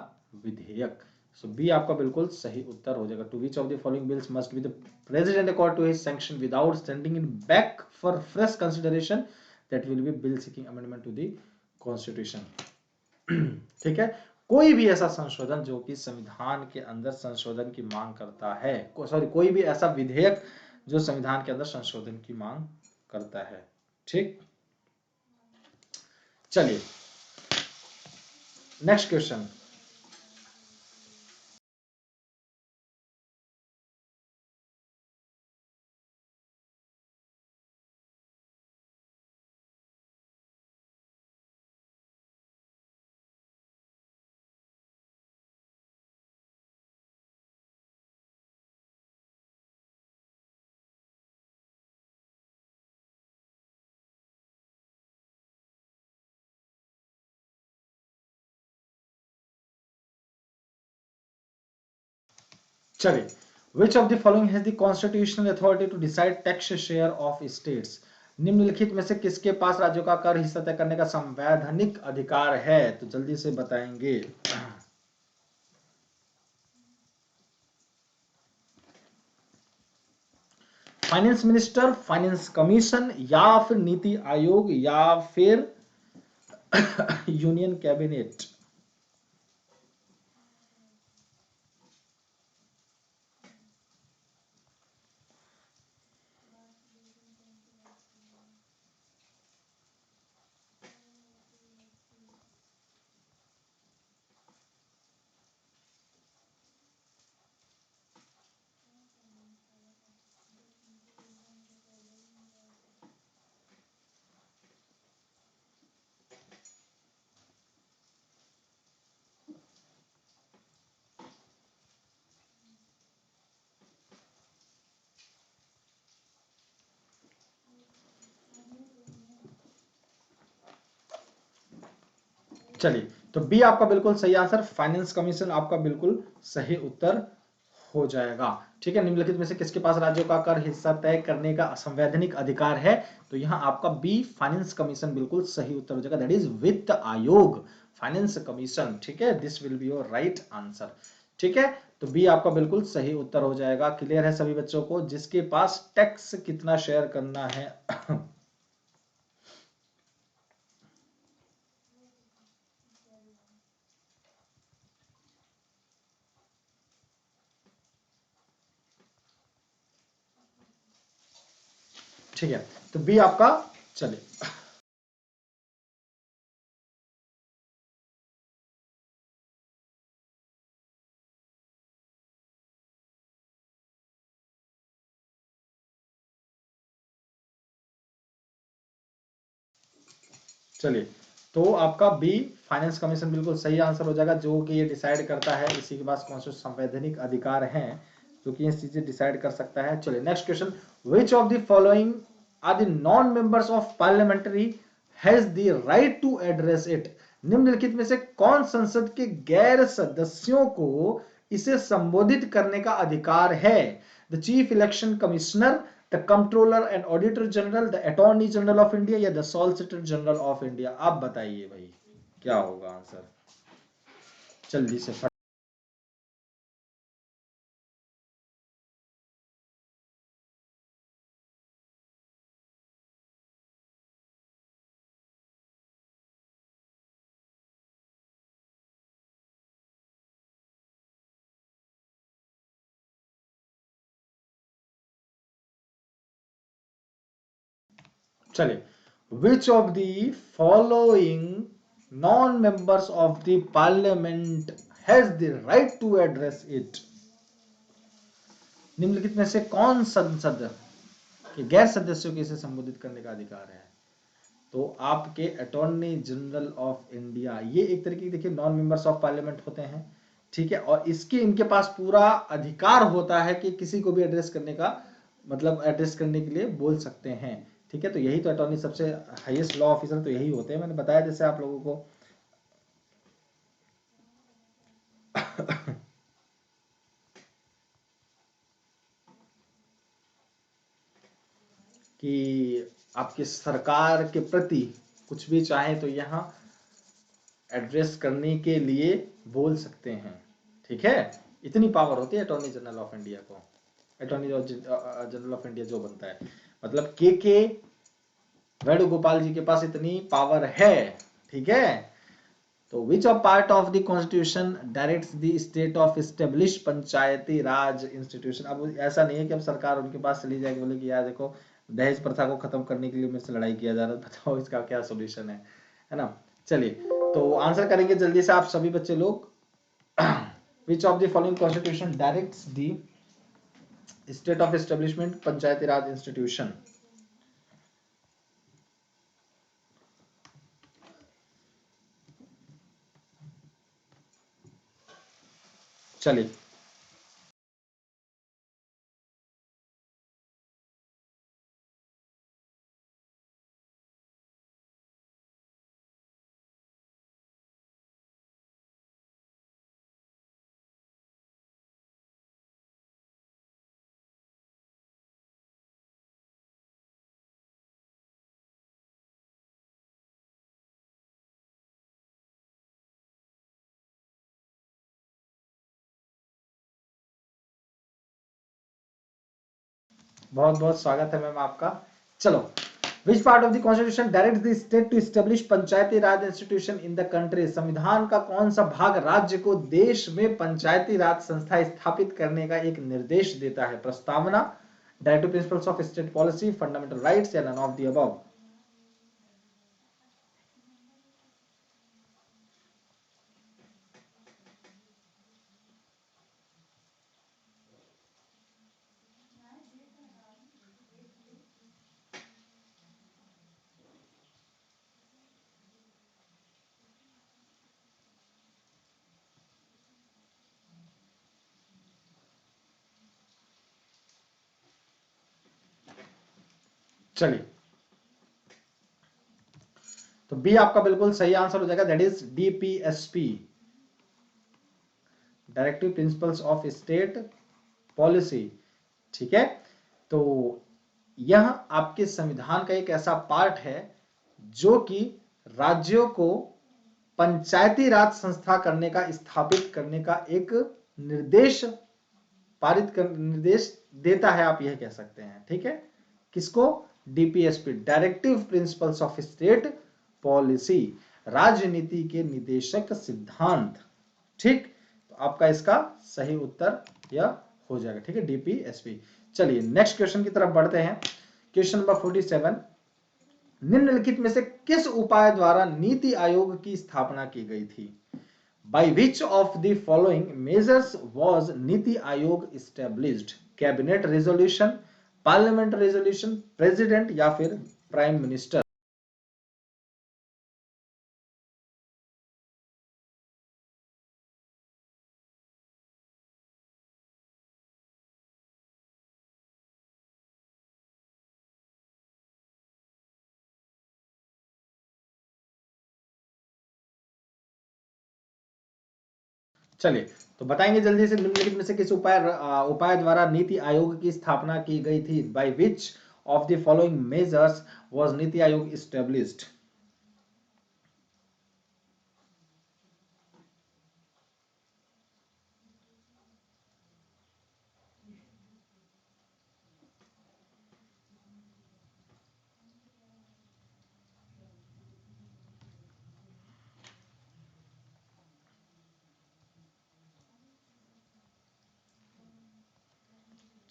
विधेयक। सो बी आपका बिल्कुल सही उत्तर हो जाएगा। To which of the following bills must be the president accord to his sanction without sending it back for fresh consideration, that will be bill seeking amendment to the constitution. ठीक है, कोई भी ऐसा संशोधन जो कि संविधान के अंदर संशोधन की मांग करता है, सॉरी, कोई भी ऐसा विधेयक जो संविधान के अंदर संशोधन की मांग करता है। ठीक, चलिए नेक्स्ट क्वेश्चन। चलिए, which of the following has the constitutional authority to decide tax share of states? निम्नलिखित में से किसके पास राज्यों का कर हिस्सा तय करने का संवैधानिक अधिकार है? तो जल्दी से बताएंगे। फाइनेंस मिनिस्टर, फाइनेंस कमीशन, या फिर नीति आयोग, या फिर यूनियन कैबिनेट? चलिए, तो बी आपका बिल्कुल सही आंसर, फाइनेंस कमीशन आपका बिल्कुल सही उत्तर हो जाएगा। ठीक है, निम्नलिखित में से किसके पास राज्यों का कर हिस्सा तय करने का संवैधानिक अधिकार है? तो यहाँ आपका बी फाइनेंस कमीशन बिल्कुल सही उत्तर हो जाएगा, दैट इज वित्त आयोग, फाइनेंस कमीशन। ठीक है, this will be your right answer. ठीक है, तो बी आपका बिल्कुल सही उत्तर हो जाएगा। क्लियर है सभी बच्चों को? जिसके पास टैक्स कितना शेयर करना है ठीक है, तो बी आपका, चलिए चलिए, तो आपका बी फाइनेंस कमीशन बिल्कुल सही आंसर हो जाएगा, जो कि ये डिसाइड करता है, इसी के पास कौन से संवैधानिक अधिकार हैं जो कि ये चीजें डिसाइड कर सकता है। चलिए next question, which of the following are the non members of parliamentary has the right to address it? निम्नलिखित में से कौन संसद के गैर सदस्यों को इसे संबोधित करने का अधिकार है? The chief election commissioner, the controller and auditor general, the attorney general of India या the solicitor general of India? आप बताइए भाई क्या होगा आंसर, जल्दी से फट। चलिए, which of the following non members of the parliament has the right to address it? निम्नलिखित में से कौन संसद के गैर सदस्यों के इसे संबोधित करने का अधिकार है? तो आपके अटॉर्नी जनरल ऑफ इंडिया, ये एक तरीके की देखिए नॉन मेंबर्स ऑफ पार्लियामेंट होते हैं, ठीक है, और इसके इनके पास पूरा अधिकार होता है कि किसी को भी एड्रेस करने का, मतलब एड्रेस करने के लिए बोल सकते हैं, ठीक है। तो यही तो अटॉर्नी, सबसे हाईएस्ट लॉ ऑफिसर तो यही होते हैं, मैंने बताया जैसे आप लोगों को। कि आपकी सरकार के प्रति कुछ भी चाहे तो यहाँ एड्रेस करने के लिए बोल सकते हैं, ठीक है। इतनी पावर होती है अटॉर्नी जनरल ऑफ इंडिया को, अटॉर्नी जनरल ऑफ इंडिया जो बनता है, मतलब के वेणुगोपाल जी के पास इतनी पावर है, ठीक है। तो which of part of the constitution directs the state of establish Panchayati Raj institution? अब ऐसा नहीं है कि अब सरकार उनके पास चली जाएगी, बोले कि यार देखो दहेज प्रथा को खत्म करने के लिए मेरे से लड़ाई किया जा रहा है, बताओ इसका क्या सोल्यूशन है ना। चलिए, तो आंसर करेंगे जल्दी से आप सभी बच्चे लोग। Which of the following constitution directs the state of establishment Panchayati Raj institution? चलिए, बहुत बहुत स्वागत है मैम आपका। चलो, which part of the constitution direct the state to establish Panchayati Raj institution in the country? संविधान का कौन सा भाग राज्य को देश में पंचायती राज संस्था स्थापित करने का एक निर्देश देता है? प्रस्तावना, directive principles of state policy, fundamental rights या नन ऑफ द अबव? चलिए, तो बी आपका बिल्कुल सही आंसर हो जाएगा, that is DPSP, directive principles of state policy, ठीक है। तो यह आपके संविधान का एक ऐसा पार्ट है जो कि राज्यों को पंचायती राज संस्था करने का, स्थापित करने का एक निर्देश पारित कर, निर्देश देता है, आप यह कह सकते हैं, ठीक है। किसको? DPSP, directive principles of state policy, राजनीति के निदेशक सिद्धांत, ठीक। तो आपका इसका सही उत्तर यह हो जाएगा, ठीक है, डीपीएसपी। चलिए नेक्स्ट क्वेश्चन की तरफ बढ़ते हैं। क्वेश्चन नंबर 47, निम्नलिखित में से किस उपाय द्वारा नीति आयोग की स्थापना की गई थी? By which of the following measures was NITI Aayog established? Cabinet resolution, parliament resolution, president या फिर प्राइम मिनिस्टर? चलिए, तो बताएंगे जल्दी से, निम्नलिखित में से किस उपाय द्वारा नीति आयोग की स्थापना की गई थी? By which of the following measures was NITI Aayog established?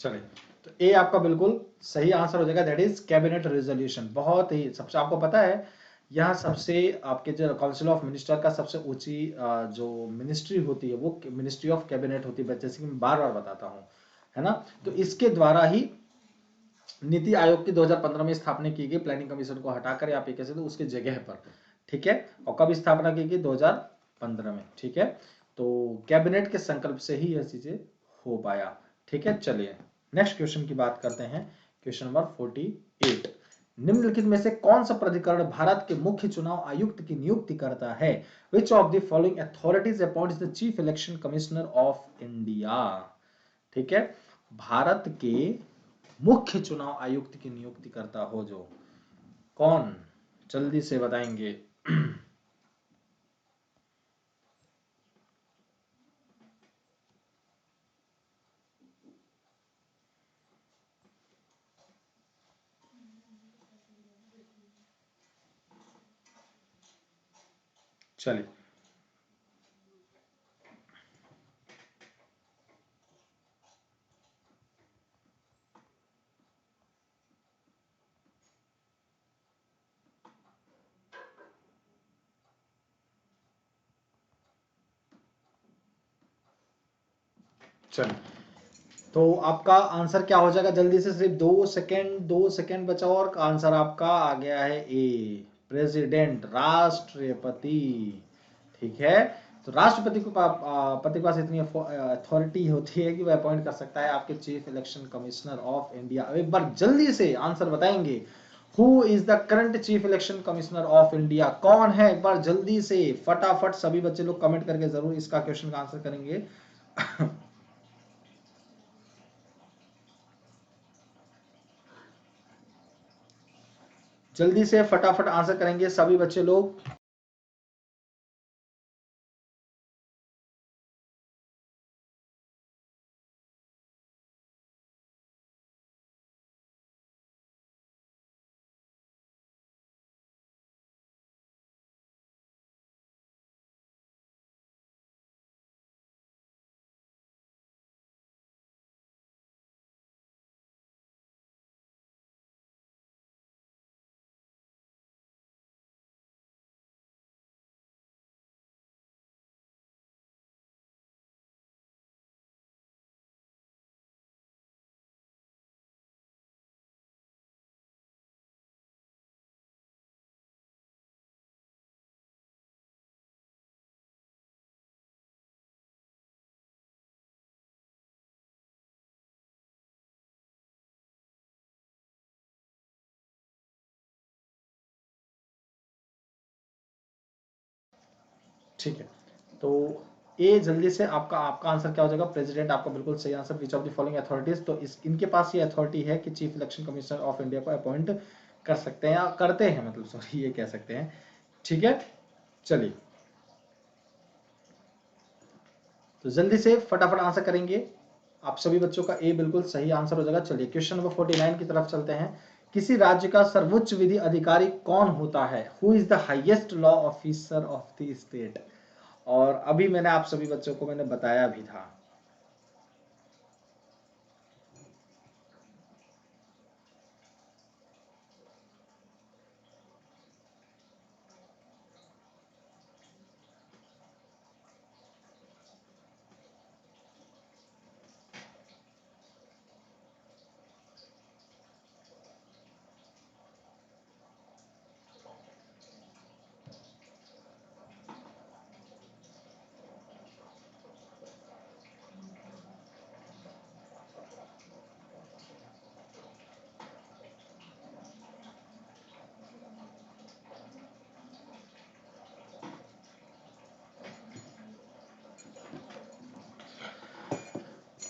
चलिए, तो ए आपका बिल्कुल सही आंसर हो जाएगा, दैट इज कैबिनेट रेजोल्यूशन। बहुत ही सबसे आपको पता है, यहाँ सबसे आपके जो काउंसिल ऑफ मिनिस्टर का सबसे ऊंची जो मिनिस्ट्री होती है वो मिनिस्ट्री ऑफ कैबिनेट होती है, जैसे कि मैं बार बार बताता हूँ, है ना। तो इसके द्वारा ही नीति आयोग की 2015 में स्थापना की गई, प्लानिंग कमीशन को हटाकर आप ये कह सकते हो उसके जगह पर, ठीक है। और कब स्थापना की गई? 2015 में, ठीक है। तो कैबिनेट के संकल्प से ही यह चीजें हो पाया, ठीक है। चलिए नेक्स्ट क्वेश्चन की बात करते हैं, क्वेश्चन नंबर 48। निम्नलिखित में से कौन सा प्राधिकरण भारत के मुख्य चुनाव आयुक्त की नियुक्ति करता है? Which of the following authorities appoints the chief election commissioner of India? ठीक है, भारत के मुख्य चुनाव आयुक्त की नियुक्ति करता हो जो, कौन? जल्दी से बताएंगे। चलिए, चलिए, तो आपका आंसर क्या हो जाएगा? जल्दी से, सिर्फ 2 सेकेंड, 2 सेकेंड बचा और आंसर आपका आ गया है ए, प्रेसिडेंट, राष्ट्रपति। ठीक है, तो राष्ट्रपति को पति के पास इतनी अथॉरिटी होती है कि वह अपॉइंट कर सकता है आपके chief election commissioner of India. एक बार जल्दी से आंसर बताएंगे, who is the current chief election commissioner of India? कौन है? एक बार जल्दी से फटाफट सभी बच्चे लोग कमेंट करके जरूर इसका क्वेश्चन का आंसर करेंगे। जल्दी से फटाफट आंसर करेंगे सभी बच्चे लोग। ठीक है, तो ए जल्दी से आपका आपका आंसर क्या हो जाएगा? प्रेसिडेंट आपका बिल्कुल सही answer. Which of the following authorities, तो इस इनके पास ये अथॉरिटी है कि chief election commissioner of India को अपॉइंट कर सकते हैं, या करते हैं, मतलब सॉरी ये कह सकते हैं, ठीक है। चलिए, तो जल्दी से फटाफट आंसर करेंगे आप सभी बच्चों का ए बिल्कुल सही आंसर हो जाएगा। चलिए क्वेश्चन नंबर 49 की तरफ चलते हैं। किसी राज्य का सर्वोच्च विधि अधिकारी कौन होता है? Who is the highest law officer of the state? और अभी मैंने आप सभी बच्चों को मैंने बताया भी था।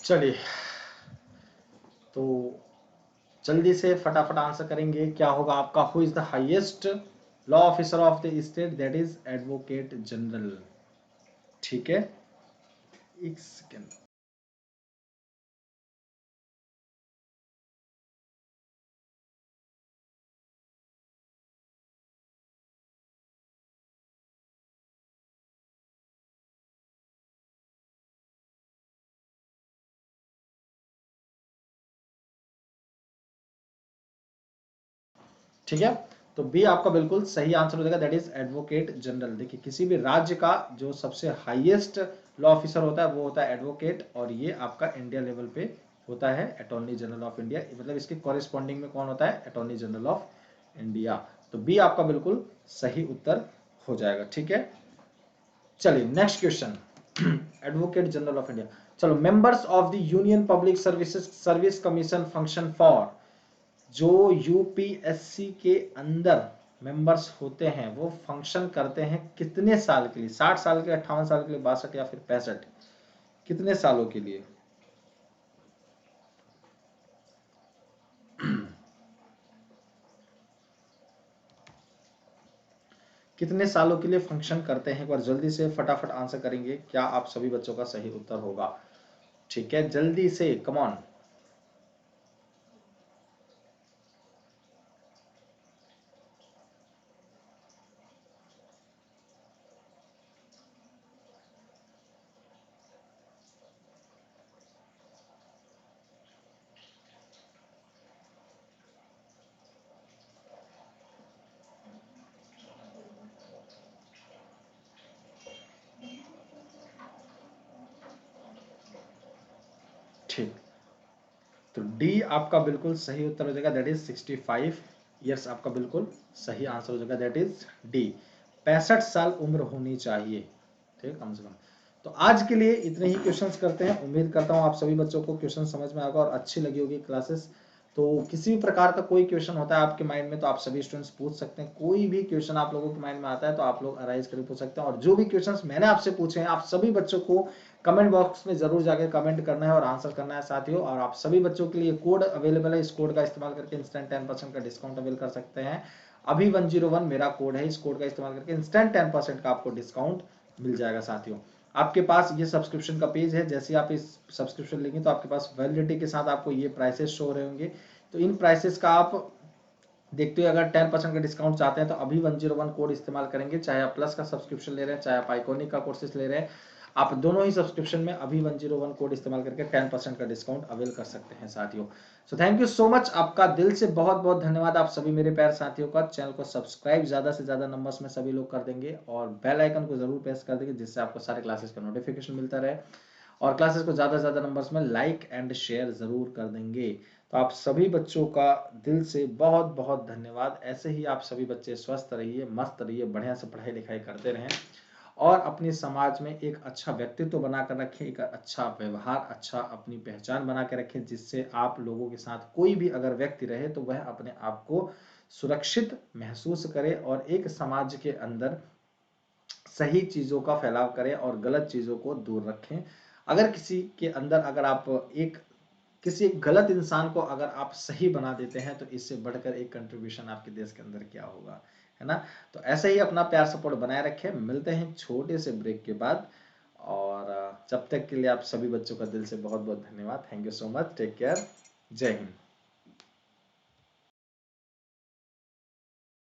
चलिए, तो जल्दी से फटाफट आंसर करेंगे। क्या होगा आपका? Who is the highest law officer of the state? That is advocate general. ठीक है, एक सेकेंड। ठीक है, तो बी आपका बिल्कुल सही आंसर हो जाएगा, दैट इज एडवोकेट जनरल। देखिए, किसी भी राज्य का जो सबसे हाईएस्ट लॉ ऑफिसर होता है वो होता है एडवोकेट, और ये आपका इंडिया लेवल पे होता है अटॉर्नी जनरल ऑफ इंडिया। मतलब इसके कॉरेस्पॉन्डिंग में कौन होता है? Attorney general of India. तो बी आपका बिल्कुल सही उत्तर हो जाएगा। ठीक है, चलिए next question. Advocate general of India. चलो, members of the union public service commission function for, जो यूपीएससी के अंदर मेंबर्स होते हैं वो फंक्शन करते हैं कितने साल के लिए? 60 साल के लिए, 58 साल के लिए, 62 या फिर 65? कितने सालों के लिए? कितने सालों के लिए फंक्शन करते हैं? एक बार जल्दी से फटाफट आंसर करेंगे, क्या आप सभी बच्चों का सही उत्तर होगा? ठीक है, जल्दी से, कम ऑन। ठीक, तो डी आपका बिल्कुल सही उत्तर हो जाएगा, दैट इज 65 ईयर्स। आपका बिल्कुल सही आंसर हो जाएगा, दैट इज डी। 65 साल उम्र होनी चाहिए, ठीक, कम से कम। तो आज के लिए इतने ही क्वेश्चंस करते हैं। उम्मीद करता हूँ आप सभी बच्चों को क्वेश्चन समझ में आएगा और अच्छी लगी होगी क्लासेस। तो किसी भी प्रकार का कोई क्वेश्चन होता है आपके माइंड में तो आप सभी स्टूडेंट्स पूछ सकते हैं। कोई भी क्वेश्चन आप लोगों के माइंड में आता है तो आप लोग अराइज करके पूछ सकते हैं। और जो भी क्वेश्चंस मैंने आपसे पूछे हैं, आप सभी बच्चों को कमेंट बॉक्स में जरूर जाकर कमेंट करना है और आंसर करना है साथियों। और आप सभी बच्चों के लिए कोड अवेलेबल है, इस कोड का इस्तेमाल करके इंस्टेंट 10% का डिस्काउंट अवेल कर सकते हैं। अभी 101 मेरा कोड है, इस कोड का इस्तेमाल करके इंस्टेंट 10% का आपको डिस्काउंट मिल जाएगा साथियों। आपके पास ये सब्सक्रिप्शन का पेज है, जैसे आप इस सब्सक्रिप्शन लेंगे तो आपके पास वैलिडिटी के साथ आपको ये प्राइसेस शो रहे होंगे। तो इन प्राइसेस का आप देखते हो, अगर 10% का डिस्काउंट चाहते हैं तो अभी 101 कोड इस्तेमाल करेंगे, चाहे आप प्लस का सब्सक्रिप्शन ले रहे हैं, चाहे आप आइकॉनिक का कोर्सेस ले रहे हैं। आप दोनों ही सब्सक्रिप्शन में अभी 101 कोड इस्तेमाल करके 10% का डिस्काउंट अवेल कर सकते हैं साथियों। So thank you so much, आपका दिल से बहुत बहुत धन्यवाद आप सभी मेरे प्यारे साथियों का। चैनल को सब्सक्राइब ज्यादा से ज्यादा नंबर्स में सभी लोग कर देंगे और बेल आइकन को जरूर प्रेस कर देंगे, जिससे आपको सारे क्लासेस का नोटिफिकेशन मिलता रहे। और क्लासेस को ज़्यादा से ज़्यादा नंबर्स में लाइक एंड शेयर ज़रूर कर देंगे। तो आप सभी बच्चों का दिल से बहुत बहुत धन्यवाद। ऐसे ही आप सभी बच्चे स्वस्थ रहिए, मस्त रहिए, बढ़िया से पढ़ाई लिखाई करते रहें और अपने समाज में एक अच्छा व्यक्तित्व बना कर रखें, एक अच्छा व्यवहार, अच्छा अपनी पहचान बना के रखें, जिससे आप लोगों के साथ कोई भी अगर व्यक्ति रहे तो वह अपने आप को सुरक्षित महसूस करे और एक समाज के अंदर सही चीज़ों का फैलाव करें और गलत चीज़ों को दूर रखें। अगर किसी के अंदर अगर आप एक किसी गलत इंसान को अगर आप सही बना देते हैं तो इससे बढ़कर एक कंट्रीब्यूशन आपके देश के अंदर क्या होगा, है ना? तो ऐसे ही अपना प्यार सपोर्ट बनाए रखें। मिलते हैं छोटे से ब्रेक के बाद, और जब तक के लिए आप सभी बच्चों का दिल से बहुत बहुत धन्यवाद। Thank you so much, take care, जय हिंद।